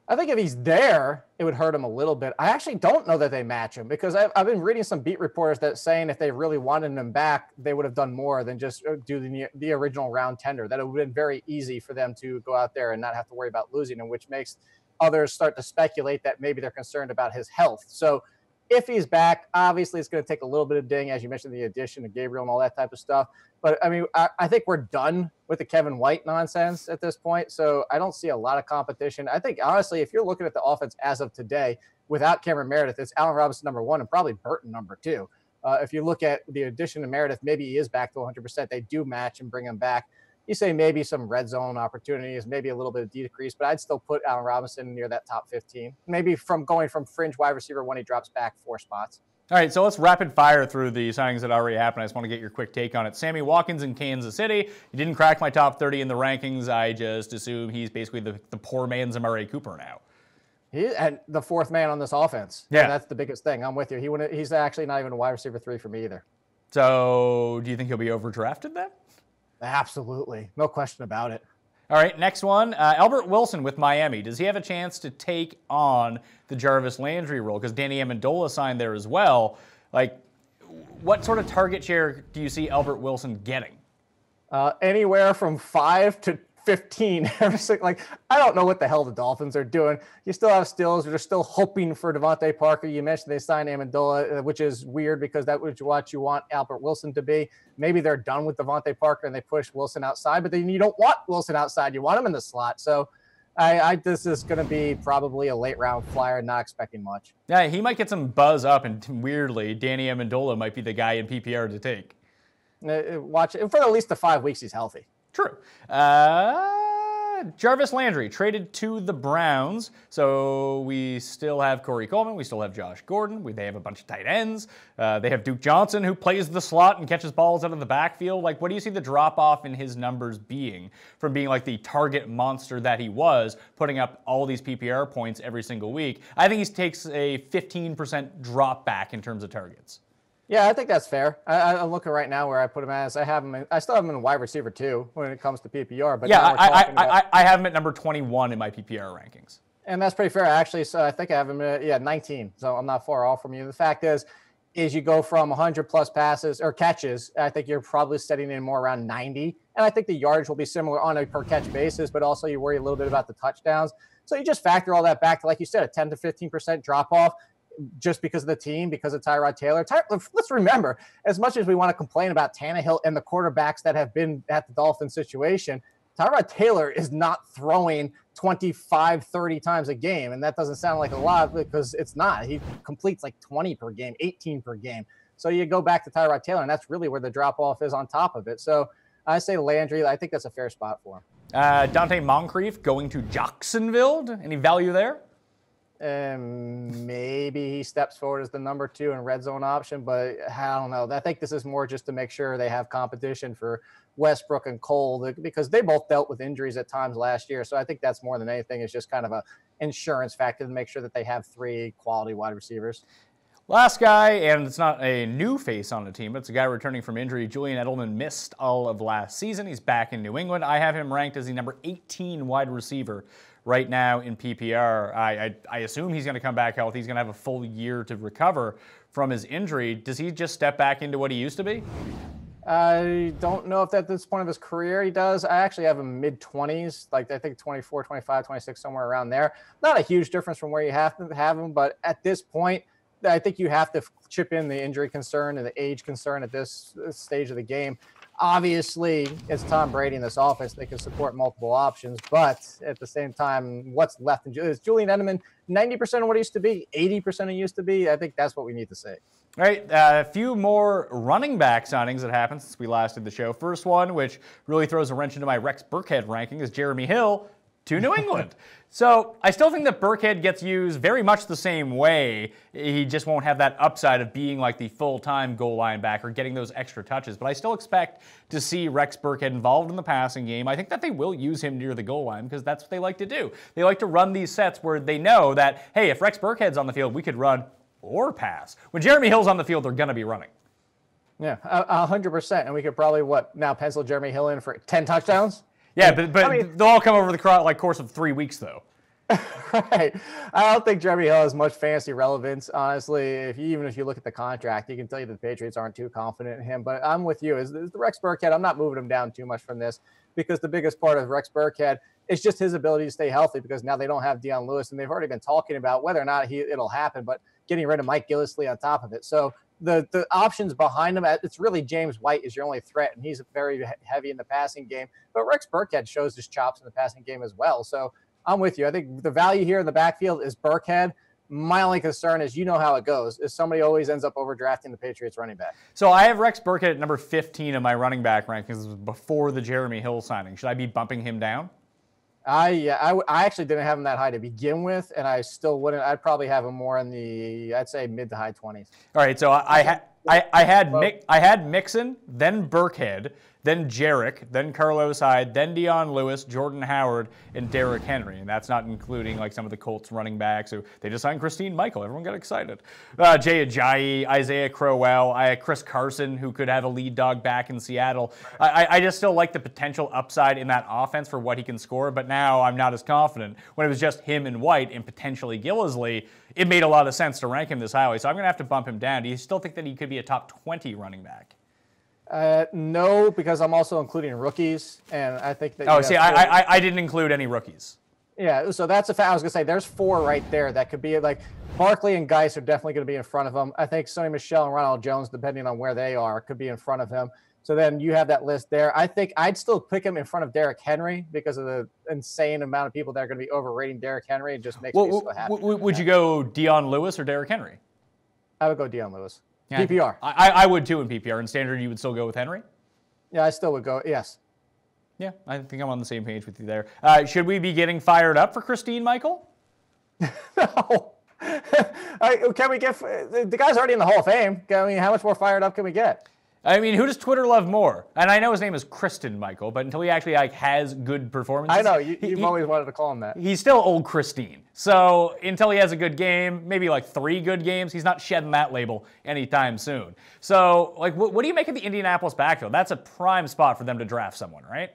I think if he's there, it would hurt him a little bit. I actually don't know that they match him because I've been reading some beat reporters that saying if they really wanted him back, they would have done more than just do the original round tender. That it would have been very easy for them to go out there and not have to worry about losing him, which makes others start to speculate that maybe they're concerned about his health. So if he's back, obviously it's going to take a little bit of ding, as you mentioned, the addition of Gabriel and all that type of stuff. But, I mean, I think we're done with the Kevin White nonsense at this point. So I don't see a lot of competition. I think, honestly, if you're looking at the offense as of today, without Cameron Meredith, it's Allen Robinson number 1 and probably Burton number 2. If you look at the addition of Meredith, maybe he is back to 100%. They do match and bring him back. You say maybe some red zone opportunities, maybe a little bit of decrease, but I'd still put Allen Robinson near that top 15. Maybe from going from fringe wide receiver when he drops back 4 spots. All right, so let's rapid fire through the signings that already happened. I just want to get your quick take on it. Sammy Watkins in Kansas City. He didn't crack my top 30 in the rankings. I just assume he's basically the poor man's Amari Cooper now. And the 4th man on this offense. Yeah. And that's the biggest thing. I'm with you. He's actually not even a wide receiver 3 for me either. So do you think he'll be overdrafted then? Absolutely. No question about it. All right, next one. Albert Wilson with Miami. Does he have a chance to take on the Jarvis Landry role? Because Danny Amendola signed there as well. Like, what sort of target share do you see Albert Wilson getting? Anywhere from 5 to 15. Like, I don't know what the hell the Dolphins are doing. You still have Stills. They're still hoping for Devontae Parker. You mentioned they signed Amendola, which is weird because that was what you want Albert Wilson to be. Maybe they're done with Devontae Parker and they push Wilson outside, but then you don't want Wilson outside. You want him in the slot. So this is going to be probably a late round flyer, not expecting much. Yeah, he might get some buzz up, and weirdly, Danny Amendola might be the guy in PPR to take. Watch it for at least the 5 weeks he's healthy. True. Jarvis Landry traded to the Browns. So we still have Corey Coleman. We still have Josh Gordon. They have a bunch of tight ends. They have Duke Johnson, who plays the slot and catches balls out of the backfield. Like, what do you see the drop-off in his numbers being from being like the target monster that he was, putting up all these PPR points every single week? I think he takes a 15% drop back in terms of targets. Yeah, I think that's fair. I'm looking right now where I put him as. I still have him in wide receiver too when it comes to PPR. But yeah, I have him at number 21 in my PPR rankings. And that's pretty fair, actually. So I think I have him at 19. So I'm not far off from you. The fact is you go from 100 plus passes or catches. I think you're probably setting in more around 90. And I think the yardage will be similar on a per catch basis, but also you worry a little bit about the touchdowns. So you just factor all that back to, like you said, a 10 to 15% drop off. Just because of the team, because of Tyrod Taylor. Let's remember, as much as we want to complain about Tannehill and the quarterbacks that have been at the Dolphins situation, Tyrod Taylor is not throwing 25, 30 times a game. And that doesn't sound like a lot because it's not. He completes like 20 per game, 18 per game. So you go back to Tyrod Taylor, and that's really where the drop-off is on top of it. So I say Landry, I think that's a fair spot for him. Donte Moncrief going to Jacksonville. Any value there? Maybe he steps forward as the number 2 in red zone option, but I don't know. I think this is more just to make sure they have competition for Westbrook and Cole because they both dealt with injuries at times last year. So I think that's more than anything is just kind of a insurance factor to make sure that they have 3 quality wide receivers. Last guy, and it's not a new face on the team, but it's a guy returning from injury. Julian Edelman missed all of last season. He's back in New England. I have him ranked as the number 18 wide receiver right now in PPR. I assume he's going to come back healthy. He's going to have a full year to recover from his injury. Does he just step back into what he used to be? I don't know if at this point of his career he does. I actually have him mid-20s, like I think 24, 25, 26, somewhere around there. Not a huge difference from where you have to have him, but at this point, I think you have to chip in the injury concern and the age concern at this stage of the game. Obviously, it's Tom Brady in this offense. They can support multiple options, but at the same time, what's left? Is Julian Edelman 90% of what he used to be, 80% he used to be? I think that's what we need to say. All right, a few more running back signings that happened since we last did the show. First one, which really throws a wrench into my Rex Burkhead ranking, is Jeremy Hill to New England. So I still think that Burkhead gets used very much the same way. He just won't have that upside of being like the full-time goal line back or getting those extra touches. But I still expect to see Rex Burkhead involved in the passing game. I think that they will use him near the goal line because that's what they like to do. They like to run these sets where they know that, hey, if Rex Burkhead's on the field, we could run or pass. When Jeremy Hill's on the field, they're going to be running. Yeah, 100%. And we could probably, now pencil Jeremy Hill in for 10 touchdowns? Yeah, but I mean, they'll all come over the course of 3 weeks, though. Right. I don't think Jeremy Hill has much fantasy relevance, honestly. Even if you look at the contract, you can tell you that the Patriots aren't too confident in him. But I'm with you. Is the Rex Burkhead, I'm not moving him down too much from this because the biggest part of Rex Burkhead is just his ability to stay healthy because now they don't have Dion Lewis, and they've already been talking about whether or not it'll happen, but getting rid of Mike Gillislee on top of it. So the options behind him, it's really James White is your only threat, and he's very heavy in the passing game. But Rex Burkhead shows his chops in the passing game as well. So I'm with you. I think the value here in the backfield is Burkhead. My only concern is you know how it goes, is somebody always ends up overdrafting the Patriots running back. So I have Rex Burkhead at number 15 in my running back rankings before the Jeremy Hill signing. Should I be bumping him down? I actually didn't have him that high to begin with, and I still wouldn't. I'd probably have him more in the, I'd say mid to high 20s. All right, so I had Mixon, then Burkhead, then Jerick, then Carlos Hyde, then Dion Lewis, Jordan Howard, and Derrick Henry. And that's not including like some of the Colts running backs who they just signed Christine Michael. Everyone got excited. Jay Ajayi, Isaiah Crowell. I had Chris Carson, who could have a lead dog back in Seattle. I just still like the potential upside in that offense for what he can score, but now I'm not as confident. When it was just him and White and potentially Gillislee, it made a lot of sense to rank him this highly. So I'm going to have to bump him down. Do you still think that he could be a top 20 running back? No, because I'm also including rookies, and I think that. Oh, see, I didn't include any rookies. Yeah, so that's a fact. I was gonna say there's 4 right there that could be like Barkley and Geis are definitely going to be in front of him. I think Sonny Michel and Ronald Jones, depending on where they are, could be in front of him. So then you have that list there. I think I'd still pick him in front of Derrick Henry because of the insane amount of people that are going to be overrating Derrick Henry. It just makes me so happy. Would you go Dion Lewis or Derrick Henry? I would go Dion Lewis. Yeah, PPR. I would too in PPR. In standard, you would still go with Henry? Yeah, I still would go, yes. Yeah, I think I'm on the same page with you there. Should we be getting fired up for Christine Michael? No. Can we get the guy's already in the Hall of Fame? I mean, how much more fired up can we get? I mean, who does Twitter love more? And I know his name is Kristen Michael, but until he actually has good performances, I know you've always wanted to call him that. He's still old Christine. So until he has a good game, maybe like 3 good games, he's not shedding that label anytime soon. So, like, what do you make of the Indianapolis backfield? That's a prime spot for them to draft someone, right?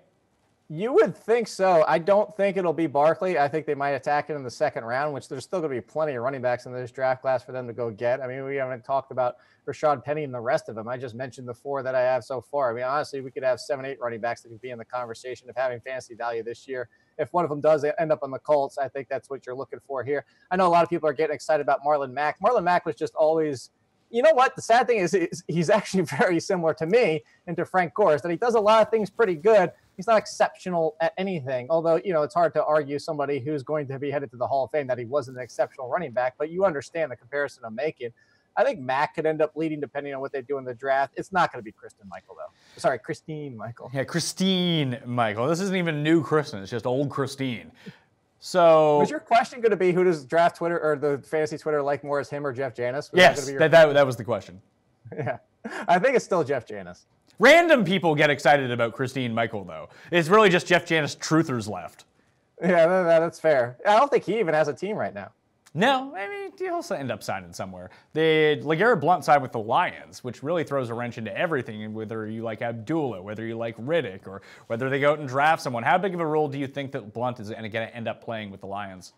You would think so. I don't think it'll be Barkley. I think they might attack it in the second round, which there's still going to be plenty of running backs in this draft class for them to go get. I mean, we haven't talked about Rashad Penny and the rest of them. I just mentioned the 4 that I have so far. I mean, honestly, we could have 7, 8 running backs that could be in the conversation of having fantasy value this year. If one of them does end up on the Colts, I think that's what you're looking for here. I know a lot of people are getting excited about Marlon Mack. Marlon Mack was just always... You know what? The sad thing is he's actually very similar to me and to Frank Gore, that he does a lot of things pretty good. He's not exceptional at anything, although, it's hard to argue somebody who's going to be headed to the Hall of Fame that he wasn't an exceptional running back, but you understand the comparison I'm making. I think Mack could end up leading depending on what they do in the draft. It's not going to be Kristen Michael, though. Sorry, Christine Michael. Yeah, Christine Michael. This isn't even new Kristen. It's just old Christine. So was your question going to be who does draft Twitter or the fantasy Twitter like more, as him or Jeff Janis? Yes, that was the question. Yeah, I think it's still Jeff Janis. Random people get excited about Christine Michael, though. It's really just Jeff Janis truthers left. Yeah, that's fair. I don't think he even has a team right now. No, I mean, he'll end up signing somewhere. LeGarrette Blount signed with the Lions, which really throws a wrench into everything, whether you like Abdullah, whether you like Riddick, or whether they go out and draft someone. How big of a role do you think that Blount is going to end up playing with the Lions?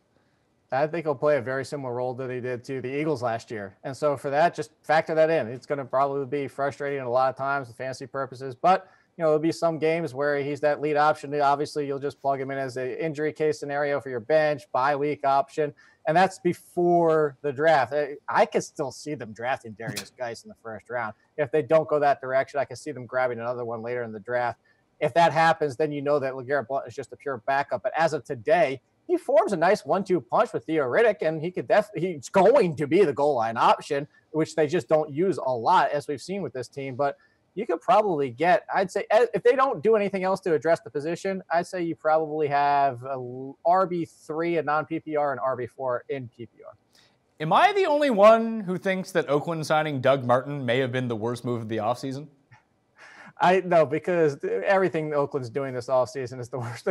I think he'll play a very similar role that he did to the Eagles last year. And so for that, just factor that in. It's going to probably be frustrating a lot of times for fantasy purposes, but there'll be some games where he's that lead option. Obviously, you'll just plug him in as an injury case scenario for your bench, bye week option. And that's before the draft. I could still see them drafting Darius Geis in the first round. If they don't go that direction, I can see them grabbing another one later in the draft. If that happens, then you know that LeGarrette Blount is just a pure backup. But as of today, he forms a nice 1-2 punch with Theo Riddick, and he's going to be the goal line option, which they just don't use a lot, as we've seen with this team. But you could probably get, I'd say, if they don't do anything else to address the position, I'd say you probably have a RB3 in non-PPR and RB4 in PPR. Am I the only one who thinks that Oakland signing Doug Martin may have been the worst move of the offseason? I know, because everything Oakland's doing this offseason is the worst.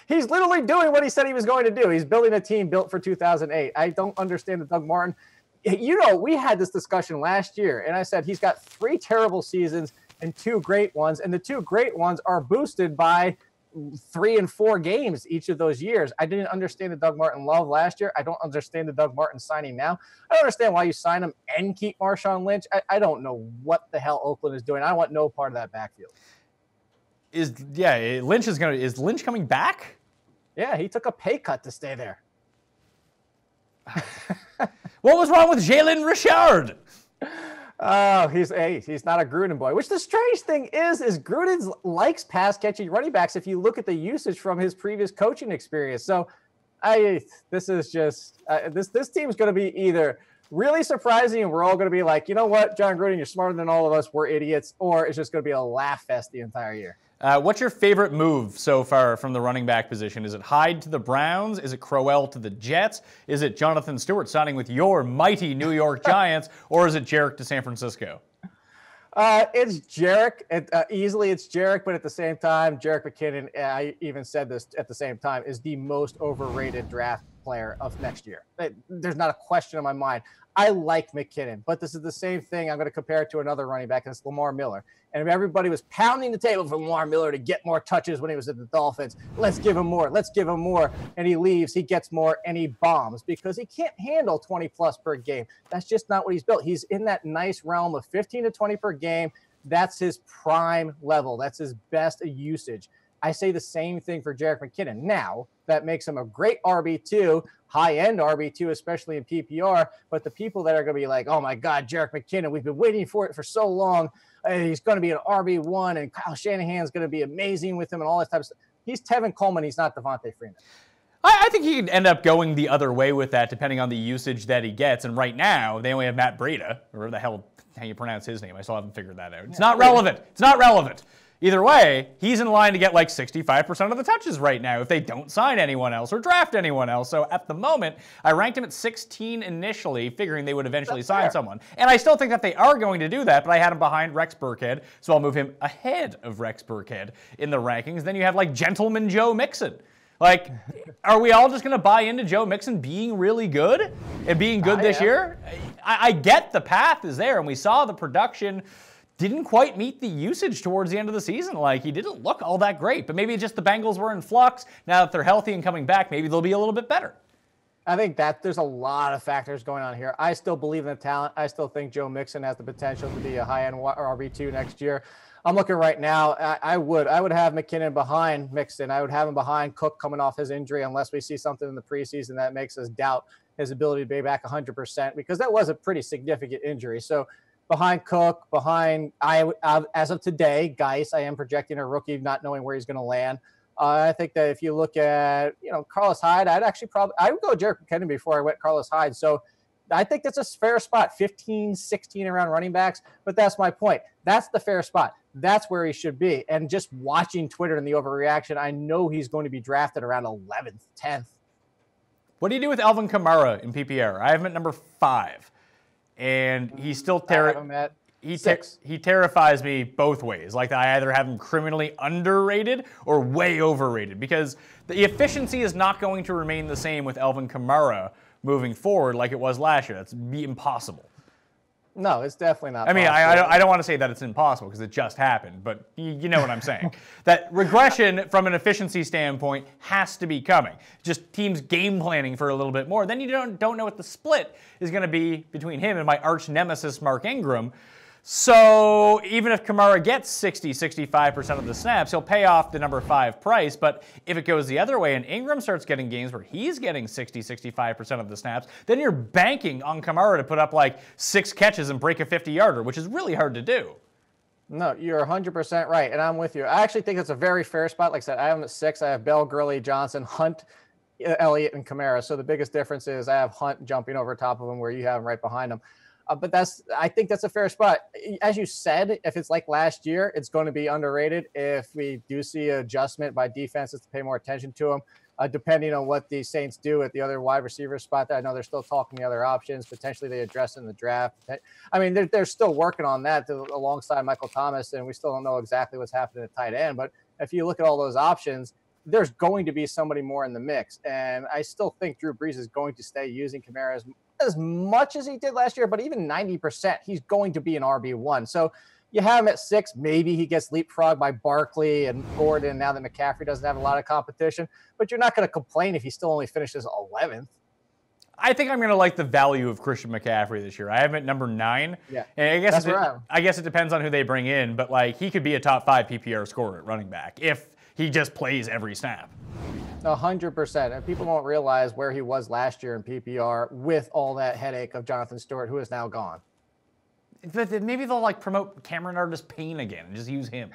He's literally doing what he said he was going to do. He's building a team built for 2008. I don't understand the Doug Martin. We had this discussion last year, and I said he's got 3 terrible seasons and 2 great ones, and the 2 great ones are boosted by 3 and 4 games each of those years. I didn't understand the Doug Martin love last year. I don't understand the Doug Martin signing now. I don't understand why you sign him and keep Marshawn Lynch. I don't know what the hell Oakland is doing. I want no part of that backfield. Is Lynch coming back? Yeah, he took a pay cut to stay there. What was wrong with Jalen Richard? Oh, he's not a Gruden boy, which the strange thing is Gruden likes pass catching running backs if you look at the usage from his previous coaching experience. So this is just this team's going to be either really surprising and we're all going to be like, you know what, John Gruden, you're smarter than all of us, we're idiots, or it's just going to be a laugh fest the entire year. What's your favorite move so far from the running back position? Is it Hyde to the Browns? Is it Crowell to the Jets? Is it Jonathan Stewart signing with your mighty New York Giants? Or is it Jerick to San Francisco? It's Jerick. Easily it's Jerick, but at the same time, Jerick McKinnon, I even said this at the same time, is the most overrated draft player of next year. There's not a question in my mind. I like McKinnon, but this is the same thing. I'm going to compare it to another running back, and it's Lamar Miller. And everybody was pounding the table for Lamar Miller to get more touches when he was at the Dolphins. Let's give him more. Let's give him more. And he leaves. He gets more, and he bombs because he can't handle 20-plus per game. That's just not what he's built. He's in that nice realm of 15 to 20 per game. That's his prime level. That's his best usage. I say the same thing for Jerick McKinnon. Now, that makes him a great RB2, high-end RB2, especially in PPR. But the people that are going to be like, oh, my God, Jerick McKinnon, we've been waiting for it for so long. He's going to be an RB1, and Kyle Shanahan's going to be amazing with him and all that type of stuff. He's Tevin Coleman. He's not Devontae Freeman. I think he could end up going the other way with that, depending on the usage that he gets. And right now, they only have Matt Breida, or whatever the hell how you pronounce his name. I still haven't figured that out. It's not relevant. It's not relevant. Either way, he's in line to get like 65% of the touches right now if they don't sign anyone else or draft anyone else. So at the moment, I ranked him at 16 initially, figuring they would eventually sign someone. And I still think that they are going to do that, but I had him behind Rex Burkhead, so I'll move him ahead of Rex Burkhead in the rankings. Then you have like Gentleman Joe Mixon. Like, are we all just going to buy into Joe Mixon being really good and being good this year? I get the path is there, and we saw the production didn't quite meet the usage towards the end of the season. Like, he didn't look all that great, but maybe just the Bengals were in flux. Now that they're healthy and coming back, maybe they'll be a little bit better. I think that there's a lot of factors going on here. I still believe in the talent. I still think Joe Mixon has the potential to be a high-end RB2 next year. I'm looking right now. I would have McKinnon behind Mixon. I would have him behind Cook coming off his injury unless we see something in the preseason that makes us doubt his ability to be back 100%, because that was a pretty significant injury. So behind Cook, as of today, Geis, I am projecting a rookie, not knowing where he's going to land. I think that if you look at, Carlos Hyde, I would go Jerick McKinnon before I went Carlos Hyde. So I think that's a fair spot, 15, 16 around running backs. But that's my point. That's the fair spot. That's where he should be. And just watching Twitter and the overreaction, I know he's going to be drafted around 11th, 10th. What do you do with Alvin Kamara in PPR? I have him at number 5. And he's still he terrifies me both ways. Like, I either have him criminally underrated or way overrated, because the efficiency is not going to remain the same with Alvin Kamara moving forward like it was last year. That's impossible. No, it's definitely not I mean, possible. I don't want to say that it's impossible because it just happened, but you know what I'm saying. That regression from an efficiency standpoint has to be coming. Just teams game planning for a little bit more. Then you don't know what the split is going to be between him and my arch nemesis, Mark Ingram. So even if Kamara gets 60, 65% of the snaps, he'll pay off the number 5 price. But if it goes the other way and Ingram starts getting games where he's getting 60, 65% of the snaps, then you're banking on Kamara to put up like 6 catches and break a 50-yarder, which is really hard to do. No, you're 100% right, and I'm with you. I actually think it's a very fair spot. Like I said, I have him at 6. I have Bell, Gurley, Johnson, Hunt, Elliott, and Kamara. So the biggest difference is I have Hunt jumping over top of him where you have him right behind him. But I think that's a fair spot. As you said, if it's like last year, it's going to be underrated. If we do see an adjustment by defenses to pay more attention to them, depending on what the Saints do at the other wide receiver spot, I know they're still talking the other options. Potentially they address in the draft. I mean, they're still working on that alongside Michael Thomas, and we still don't know exactly what's happening at tight end. But if you look at all those options, there's going to be somebody more in the mix. And I still think Drew Brees is going to stay using Kamara as much as he did last year, but even 90%, he's going to be an RB1. So you have him at 6. Maybe he gets leapfrogged by Barkley and Gordon now that McCaffrey doesn't have a lot of competition, but you're not going to complain if he still only finishes 11th. I think I'm going to like the value of Christian McCaffrey this year. I have him at number 9. Yeah, and I guess it depends on who they bring in, but like he could be a top 5 PPR scorer at running back if he just plays every snap. 100%. And people don't realize where he was last year in PPR with all that headache of Jonathan Stewart, who is now gone. Maybe they'll like promote Cameron Artis-Payne again and just use him.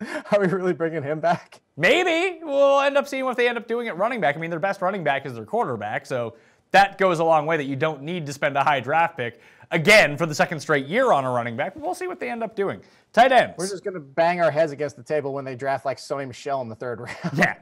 Are we really bringing him back? Maybe. We'll end up seeing what they end up doing at running back. I mean, their best running back is their quarterback, so that goes a long way that you don't need to spend a high draft pick again for the second straight year on a running back. But we'll see what they end up doing. Tight ends. We're just going to bang our heads against the table when they draft like Sony Michel in the 3rd round. Yeah.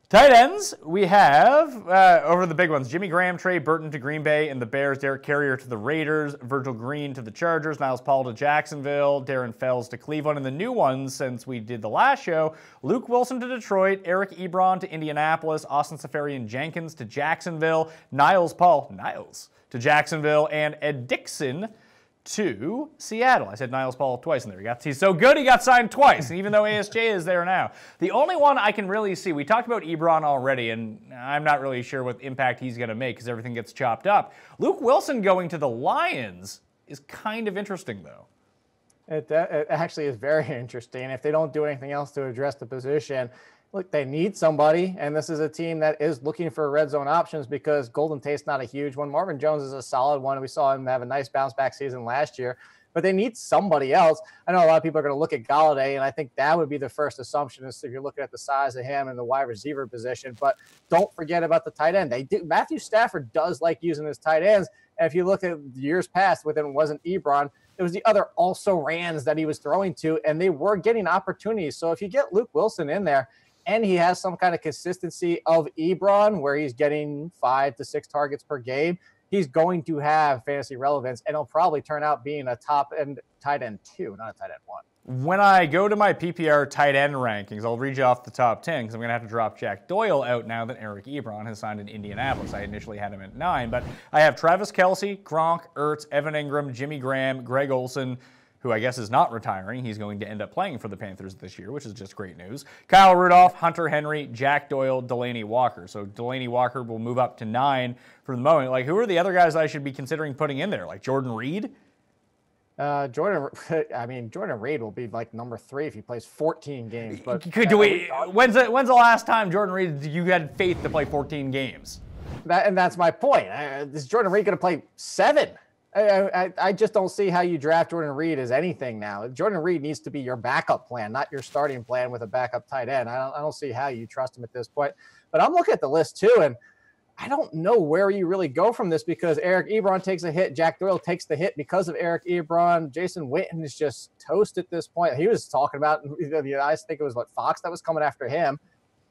Tight ends, we have, over the big ones, Jimmy Graham, Trey Burton to Green Bay, and the Bears, Derek Carrier to the Raiders, Virgil Green to the Chargers, Niles Paul to Jacksonville, Darren Fells to Cleveland, and the new ones since we did the last show, Luke Wilson to Detroit, Eric Ebron to Indianapolis, Austin Seferian-Jenkins to Jacksonville, Niles to Jacksonville, and Ed Dickson to Seattle. I said Niles Paul twice in there. He's so good he got signed twice, and even though ASJ is there now. The only one I can really see, we talked about Ebron already, and I'm not really sure what impact he's going to make because everything gets chopped up. Luke Wilson going to the Lions is kind of interesting, though. It actually is very interesting. If they don't do anything else to address the position, look, they need somebody, and this is a team that is looking for red zone options because Golden Tate's not a huge one. Marvin Jones is a solid one. We saw him have a nice bounce-back season last year, but they need somebody else. I know a lot of people are going to look at Galladay, and I think that would be the first assumption is if you're looking at the size of him and the wide receiver position, but don't forget about the tight end. Matthew Stafford does like using his tight ends, and if you look at years past when it wasn't Ebron, It was the other also-rans that he was throwing to, and they were getting opportunities. So if you get Luke Wilson in there and he has some kind of consistency of Ebron where he's getting 5 to 6 targets per game, he's going to have fantasy relevance, and he'll probably turn out being a top-end tight end 2, not a tight end 1. When I go to my PPR tight end rankings, I'll read you off the top 10 because I'm going to have to drop Jack Doyle out now that Eric Ebron has signed in Indianapolis. I initially had him at 9, but I have Travis Kelce, Gronk, Ertz, Evan Ingram, Jimmy Graham, Greg Olsen, who I guess is not retiring. He's going to end up playing for the Panthers this year, which is just great news. Kyle Rudolph, Hunter Henry, Jack Doyle, Delaney Walker. So Delaney Walker will move up to 9 for the moment. Like, who are the other guys I should be considering putting in there? Like Jordan Reed? Jordan Reed will be like number 3 if he plays 14 games. But when's the last time Jordan Reed you had faith to play 14 games? That's my point. Is Jordan Reed going to play 7? I just don't see how you draft Jordan Reed as anything now. Jordan Reed needs to be your backup plan, not your starting plan with a backup tight end. I don't see how you trust him at this point. But I'm looking at the list too, and I don't know where you really go from this because Eric Ebron takes a hit. Jack Doyle takes the hit because of Eric Ebron. Jason Witten is just toast at this point. He was talking about, I think it was Fox that was coming after him.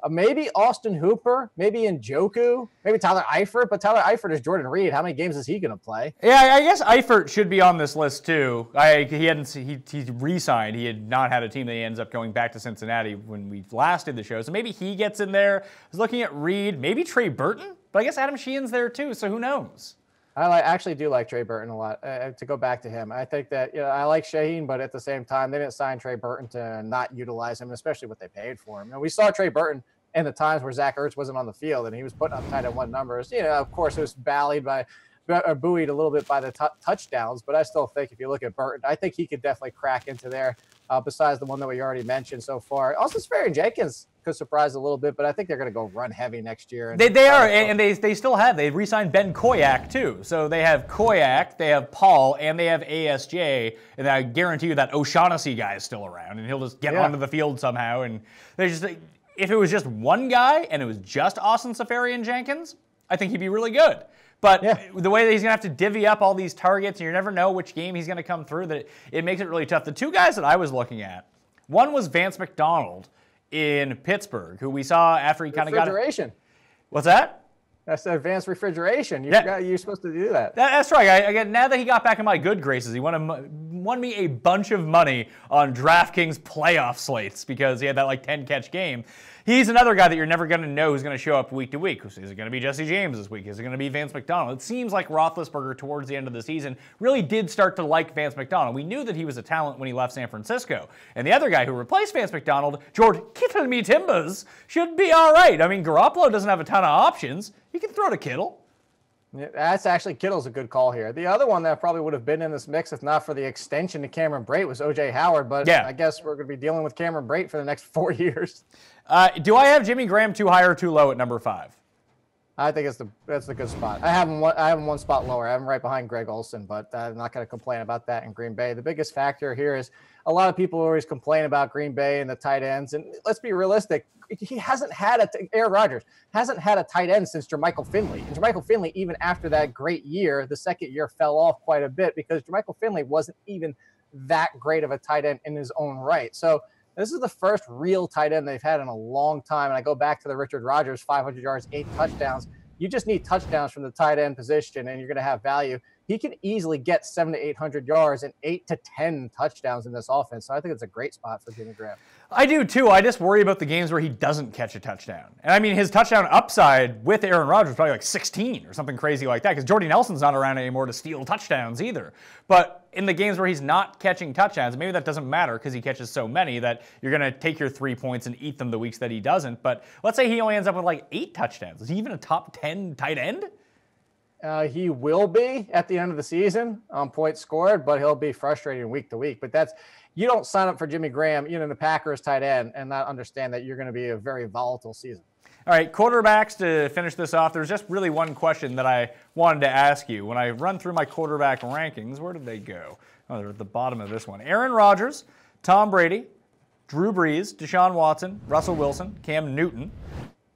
Maybe Austin Hooper, maybe Njoku, maybe Tyler Eifert, but Tyler Eifert is Jordan Reed. How many games is he going to play? Yeah, I guess Eifert should be on this list too. He re-signed. He had not had a team that he ends up going back to Cincinnati when we last did the show. So maybe he gets in there. I was looking at Reed, maybe Trey Burton, but I guess Adam Sheehan's there too. So who knows? I actually do like Trey Burton a lot. To go back to him, I think that I like Shaheen, but at the same time, they didn't sign Trey Burton to not utilize him, especially what they paid for him. And we saw Trey Burton in the times where Zach Ertz wasn't on the field and he was putting up tight end 1 numbers. Of course, it was buoyed a little bit by the touchdowns, but I still think if you look at Burton, I think he could definitely crack into there. Besides the one that we already mentioned so far, also Swearinger-Jenkins could surprise a little bit, but I think they're going to go run heavy next year. They are, and they still have. They re-signed Ben Koyak too, so they have Koyak, they have Paul, and they have ASJ, and I guarantee you that O'Shaughnessy guy is still around, and he'll just get onto the field somehow. And they just, if it was just one guy and it was just Austin Swearinger-Jenkins, I think he'd be really good. But the way that he's going to have to divvy up all these targets, and you never know which game he's going to come through, that it makes it really tough. The 2 guys that I was looking at, one was Vance McDonald in Pittsburgh, who we saw after he kind of got refrigeration. What's that? That's advanced refrigeration. You forgot you were supposed to do that. That's right. Again, now that he got back in my good graces, he won me a bunch of money on DraftKings playoff slates because he had that 10-catch game. He's another guy that you're never going to know who's going to show up week to week. Is it going to be Jesse James this week? Is it going to be Vance McDonald? It seems like Roethlisberger towards the end of the season really did start to like Vance McDonald. We knew that he was a talent when he left San Francisco. And the other guy who replaced Vance McDonald, George Kittle Me Timbers, should be all right. I mean, Garoppolo doesn't have a ton of options. He can throw to Kittle. Yeah, that's actually Kittle's a good call here. The other one that probably would have been in this mix if not for the extension to Cameron Brate was O.J. Howard, but I guess we're going to be dealing with Cameron Brate for the next 4 years. Do I have Jimmy Graham too high or too low at number 5? I think that's the good spot. I have him one spot lower. I have him right behind Greg Olsen, but I'm not going to complain about that in Green Bay. The biggest factor here is a lot of people always complain about Green Bay and the tight ends, and let's be realistic. Aaron Rodgers hasn't had a tight end since Jermichael Finley. And Jermichael Finley, even after that great year, the second year fell off quite a bit because Jermichael Finley wasn't even that great of a tight end in his own right. So this is the first real tight end they've had in a long time. And I go back to the Richard Rodgers, 500 yards, 8 touchdowns. You just need touchdowns from the tight end position, and you're going to have value. He can easily get 700 to 800 yards and 8 to 10 touchdowns in this offense. So I think it's a great spot for Jimmy Graham. I do too. I just worry about the games where he doesn't catch a touchdown. And I mean, his touchdown upside with Aaron Rodgers is probably 16 or something crazy like that because Jordy Nelson's not around anymore to steal touchdowns either. But in the games where he's not catching touchdowns, maybe that doesn't matter because he catches so many that you're going to take your 3 points and eat them the weeks that he doesn't. But let's say he only ends up with 8 touchdowns. Is he even a top 10 tight end? He will be at the end of the season on points scored, but he'll be frustrating week to week. But you don't sign up for Jimmy Graham, the Packers tight end, and not understand that you're going to be a very volatile season. All right, quarterbacks to finish this off. There's just really one question that I wanted to ask you. When I run through my quarterback rankings, where did they go? Oh, they're at the bottom of this one. Aaron Rodgers, Tom Brady, Drew Brees, Deshaun Watson, Russell Wilson, Cam Newton.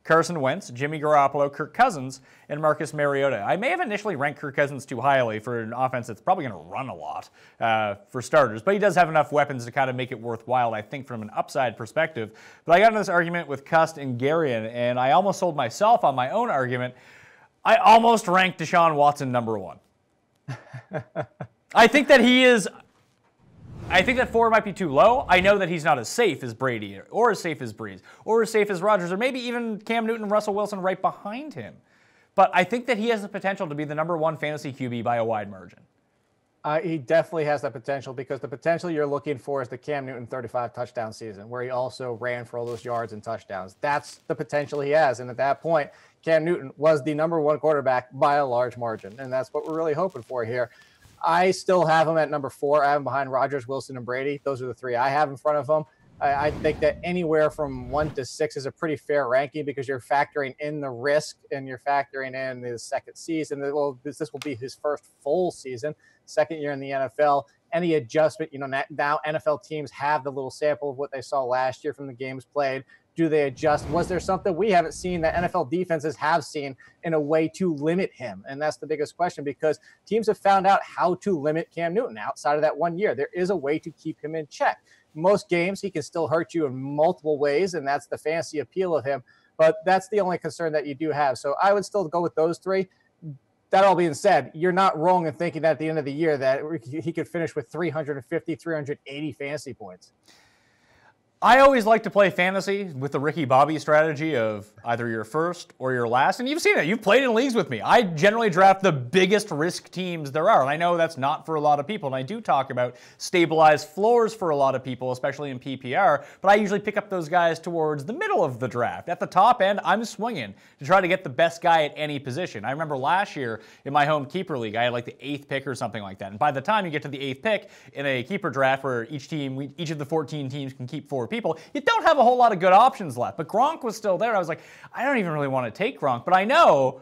Carson Wentz, Jimmy Garoppolo, Kirk Cousins, and Marcus Mariota. I may have initially ranked Kirk Cousins too highly for an offense that's probably going to run a lot for starters, but he does have enough weapons to kind of make it worthwhile, I think, from an upside perspective. But I got into this argument with Cust and Garion, and I almost sold myself on my own argument. I almost ranked Deshaun Watson number 1. I think that he is... I think that 4 might be too low. I know that he's not as safe as Brady or as safe as Breeze or as safe as Rodgers or maybe even Cam Newton and Russell Wilson right behind him. But I think that he has the potential to be the number 1 fantasy QB by a wide margin. He definitely has that potential because the potential you're looking for is the Cam Newton 35 touchdown season where he also ran for all those yards and touchdowns. That's the potential he has. And at that point, Cam Newton was the number 1 quarterback by a large margin. And that's what we're really hoping for here. I still have him at number 4. I have him behind Rodgers, Wilson, and Brady. Those are the 3 I have in front of him. I think that anywhere from 1 to 6 is a pretty fair ranking because you're factoring in the risk and you're factoring in his second season. Well, this will be his first full season, second year in the NFL. Any adjustment, now NFL teams have the little sample of what they saw last year from the games played. Do they adjust? Was there something we haven't seen that NFL defenses have seen in a way to limit him? And that's the biggest question because teams have found out how to limit Cam Newton outside of that 1 year. There is a way to keep him in check. Most games, he can still hurt you in multiple ways, and that's the fantasy appeal of him. But that's the only concern that you do have. So I would still go with those 3. That all being said, you're not wrong in thinking that at the end of the year that he could finish with 350, 380 fantasy points. I always like to play fantasy with the Ricky Bobby strategy of either your first or your last, and you've seen it. You've played in leagues with me. I generally draft the biggest risk teams there are, and I know that's not for a lot of people, and I do talk about stabilized floors for a lot of people, especially in PPR, but I usually pick up those guys towards the middle of the draft. At the top end, I'm swinging to try to get the best guy at any position. I remember last year in my home keeper league, I had like the 8th pick or something like that, and by the time you get to the 8th pick in a keeper draft where each of the 14 teams can keep 4 people, you don't have a whole lot of good options left. But Gronk was still there. I was like, I don't even really want to take Gronk. But I know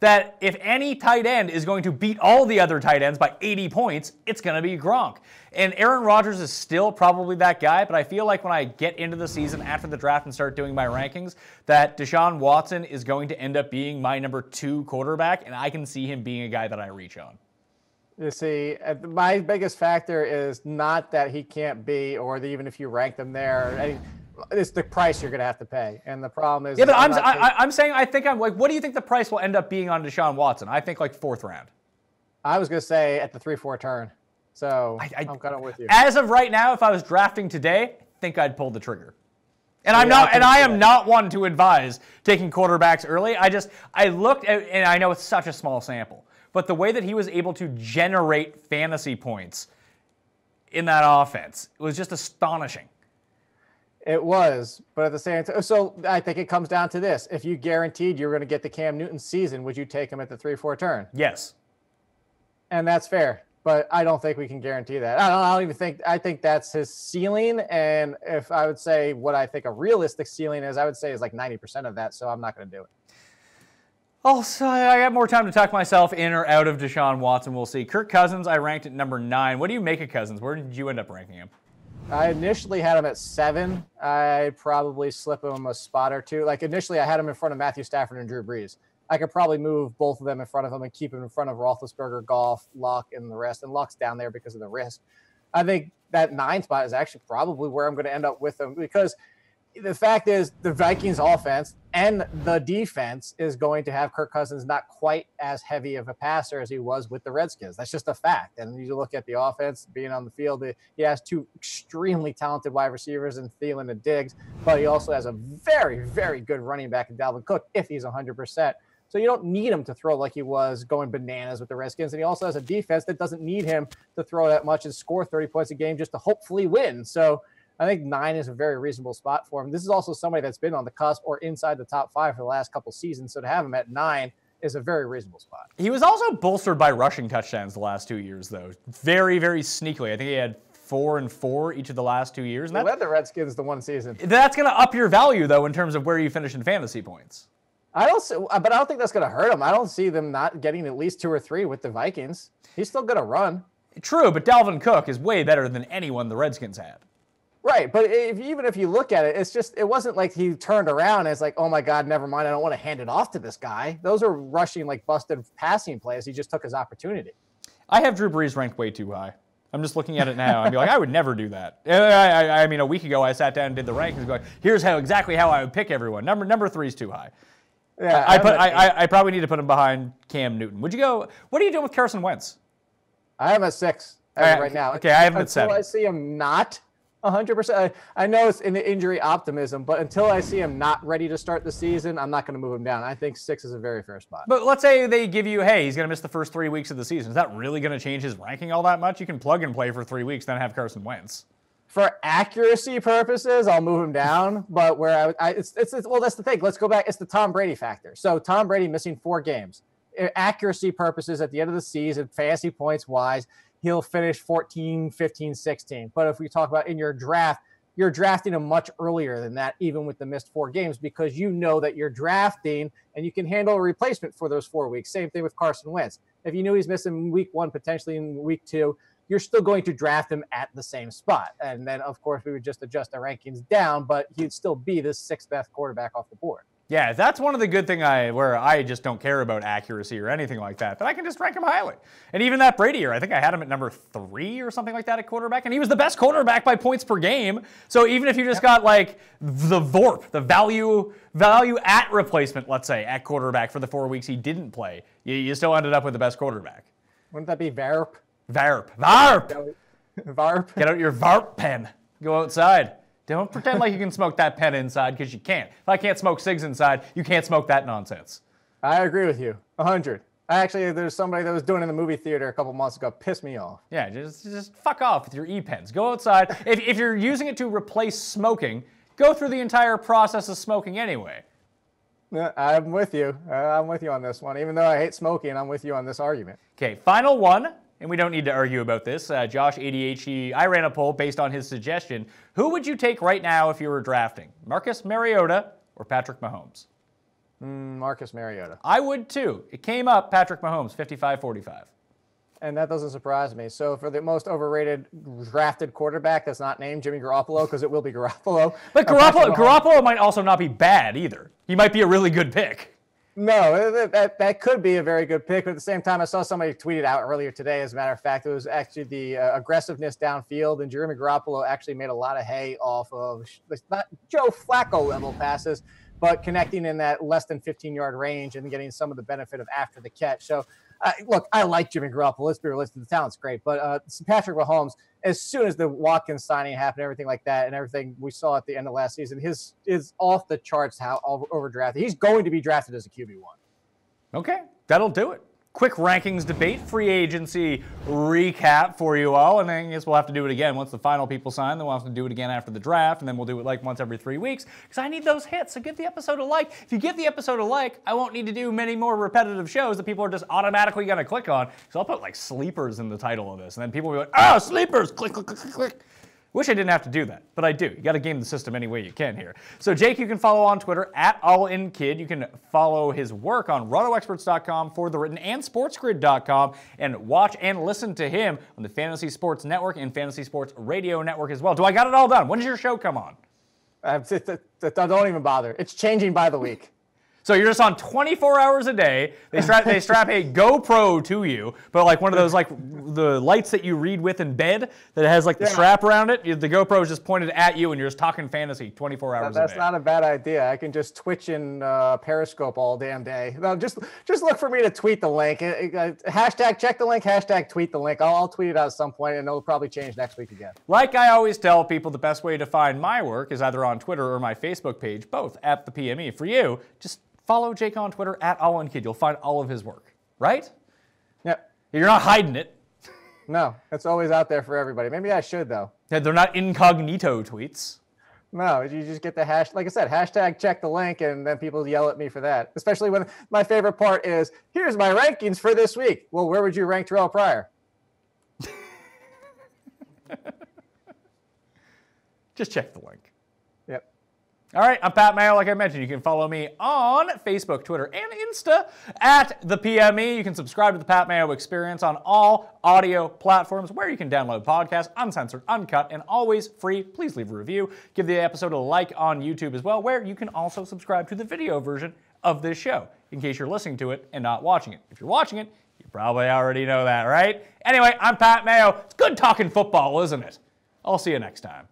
that if any tight end is going to beat all the other tight ends by 80 points, it's going to be Gronk. And Aaron Rodgers is still probably that guy, but I feel like when I get into the season after the draft and start doing my rankings, that Deshaun Watson is going to end up being my number 2 quarterback, and I can see him being a guy that I reach on. You see, my biggest factor is not that he can't be, or even if you rank them there, it's the price you're going to have to pay. And the problem is... Yeah, but I'm saying, what do you think the price will end up being on Deshaun Watson? I think like 4th round. I was going to say at the 3-4 turn. So I'm kind of with you. As of right now, if I was drafting today, I think I'd pull the trigger. And I am not one to advise taking quarterbacks early. I looked at, and I know it's such a small sample, but the way that he was able to generate fantasy points in that offense was just astonishing. It was, but at the same time, so I think it comes down to this. If you guaranteed you're going to get the Cam Newton season, would you take him at the 3-4 turn? Yes. And that's fair, but I don't think we can guarantee that. I don't even think, I think that's his ceiling. And if I would say what I think a realistic ceiling is, I would say is like 90% of that. So I'm not going to do it. Also, I got more time to talk myself in or out of Deshaun Watson. We'll see. Kirk Cousins, I ranked at number 9. What do you make of Cousins? Where did you end up ranking him? I initially had him at 7. I'd probably slip him a spot or 2. Like initially I had him in front of Matthew Stafford and Drew Brees. I could probably move both of them in front of him and keep him in front of Roethlisberger, Goff, Luck, and the rest. And Luck's down there because of the risk. I think that 9 spot is actually probably where I'm going to end up with him because the fact is the Vikings offense and the defense is going to have Kirk Cousins not quite as heavy of a passer as he was with the Redskins. That's just a fact. And you look at the offense being on the field, he has 2 extremely talented wide receivers in Thielen and Diggs, but he also has a very, very good running back in Dalvin Cook if he's 100%. So you don't need him to throw like he was going bananas with the Redskins. And he also has a defense that doesn't need him to throw that much and score 30 points a game just to hopefully win. So I think 9 is a very reasonable spot for him. This is also somebody that's been on the cusp or inside the top 5 for the last couple seasons. So to have him at 9 is a very reasonable spot. He was also bolstered by rushing touchdowns the last 2 years, though. Very, very sneakily. I think he had 4 and 4 each of the last 2 years. And he led the Redskins the one season. That's going to up your value, though, in terms of where you finish in fantasy points. But I don't think that's going to hurt him. I don't see them not getting at least 2 or 3 with the Vikings. He's still going to run. True, but Dalvin Cook is way better than anyone the Redskins had. Right, but even if you look at it, it wasn't like he turned around and it's like, oh my God, never mind, I don't want to hand it off to this guy. Those are rushing, like busted passing plays. He just took his opportunity. I have Drew Brees ranked way too high. I'm just looking at it now. I'd be like, I would never do that. I mean, a week ago, I sat down and did the rankings going, here's exactly how I would pick everyone. Number 3 is too high. Yeah, I probably need to put him behind Cam Newton. Would you go, what do you do with Carson Wentz? I have him at 6 right now. Okay, I have him at 7. Until I see him not 100%. I know it's in the injury optimism, but until I see him not ready to start the season, I'm not going to move him down. I think 6 is a very fair spot. But let's say they give you, hey, he's going to miss the first 3 weeks of the season. Is that really going to change his ranking all that much? You can plug and play for 3 weeks, then have Carson Wentz. For accuracy purposes, I'll move him down. But where it's well, that's the thing. Let's go back. It's the Tom Brady factor. So Tom Brady missing 4 games. Accuracy purposes at the end of the season, fantasy points wise, he'll finish 14, 15, 16. But if we talk about in your draft, you're drafting him much earlier than that, even with the missed 4 games, because you know that you're drafting and you can handle a replacement for those 4 weeks. Same thing with Carson Wentz. If you knew he's missing week 1, potentially in week 2, you're still going to draft him at the same spot. And then, of course, we would just adjust our rankings down, but he'd still be the 6th best quarterback off the board. Yeah, that's one of the good things where I just don't care about accuracy or anything like that, but I can just rank him highly. And even that Brady year, I think I had him at number 3 or something like that at quarterback, and he was the best quarterback by points per game. So even if you just got like the VORP, the value at replacement, let's say, at quarterback for the 4 weeks he didn't play, you still ended up with the best quarterback. Wouldn't that be VARP? VARP. VARP. Get out your VARP pen. Go outside. Don't pretend like you can smoke that pen inside, because you can't. If I can't smoke cigs inside, you can't smoke that nonsense. I agree with you. 100. There's somebody that was doing it in the movie theater a couple months ago. Pissed me off. Yeah, just fuck off with your e-pens. Go outside. If you're using it to replace smoking, go through the entire process of smoking anyway. Yeah, I'm with you. I'm with you on this one. Even though I hate smoking, I'm with you on this argument. Okay, final one. And we don't need to argue about this. Josh ADHD, I ran a poll based on his suggestion. Who would you take right now if you were drafting? Marcus Mariota or Patrick Mahomes? Marcus Mariota. I would too. It came up Patrick Mahomes, 55-45. And that doesn't surprise me. So for the most overrated drafted quarterback that's not named Jimmy Garoppolo, because it will be Garoppolo. But Garoppolo might also not be bad either. He might be a really good pick. No, that could be a very good pick. But at the same time, I saw somebody tweet it out earlier today. As a matter of fact, it was actually the aggressiveness downfield. And Jeremy Garoppolo actually made a lot of hay off of not Joe Flacco level passes, but connecting in that less than 15-yard range and getting some of the benefit of after the catch. So, look, I like Jimmy Garoppolo. Let's be realistic. The talent's great. But Patrick Mahomes, as soon as the Watkins signing happened, everything like that, and everything we saw at the end of last season, his is off the charts how overdrafted. He's going to be drafted as a QB1. Okay, that'll do it. Quick rankings debate, free agency recap for you all, and then I guess we'll have to do it again once the final people sign. Then we'll have to do it again after the draft, and then we'll do it like once every 3 weeks, because I need those hits. So give the episode a like. If you give the episode a like, I won't need to do many more repetitive shows that people are just automatically going to click on, because I'll put like sleepers in the title of this, and then people will be like, oh, sleepers, click, click, click, click, click. Wish I didn't have to do that, but I do. You got to game the system any way you can here. So Jake, you can follow on Twitter at AllInKid. You can follow his work on RotoExperts.com, For the Written, and SportsGrid.com, and watch and listen to him on the Fantasy Sports Network and Fantasy Sports Radio Network as well. Do I got it all done? When does your show come on? Don't even bother. It's changing by the week. So you're just on 24 hours a day. They strap a GoPro to you, but like one of those like the lights that you read with in bed that has like the strap around it. The GoPro is just pointed at you, and you're just talking fantasy 24 hours a day. That's not a bad idea. I can just Twitch and Periscope all damn day. No, just look for me to tweet the link. Hashtag check the link. Hashtag tweet the link. I'll tweet it out at some point, and it'll probably change next week again. Like I always tell people, the best way to find my work is either on Twitter or my Facebook page, both at the PME. For you, just follow Jake on Twitter at AllInKid. You'll find all of his work, right? Yep. You're not hiding it. No, it's always out there for everybody. Maybe I should, though. They're not incognito tweets. No, you just get the like I said, hashtag check the link, and then people yell at me for that. Especially when my favorite part is, here's my rankings for this week. Well, where would you rank Terrell Pryor? Just check the link. Yep. All right, I'm Pat Mayo. Like I mentioned, you can follow me on Facebook, Twitter, and Insta at the PME. You can subscribe to the Pat Mayo Experience on all audio platforms where you can download podcasts, uncensored, uncut, and always free. Please leave a review. Give the episode a like on YouTube as well, where you can also subscribe to the video version of this show in case you're listening to it and not watching it. If you're watching it, you probably already know that, right? Anyway, I'm Pat Mayo. It's good talking football, isn't it? I'll see you next time.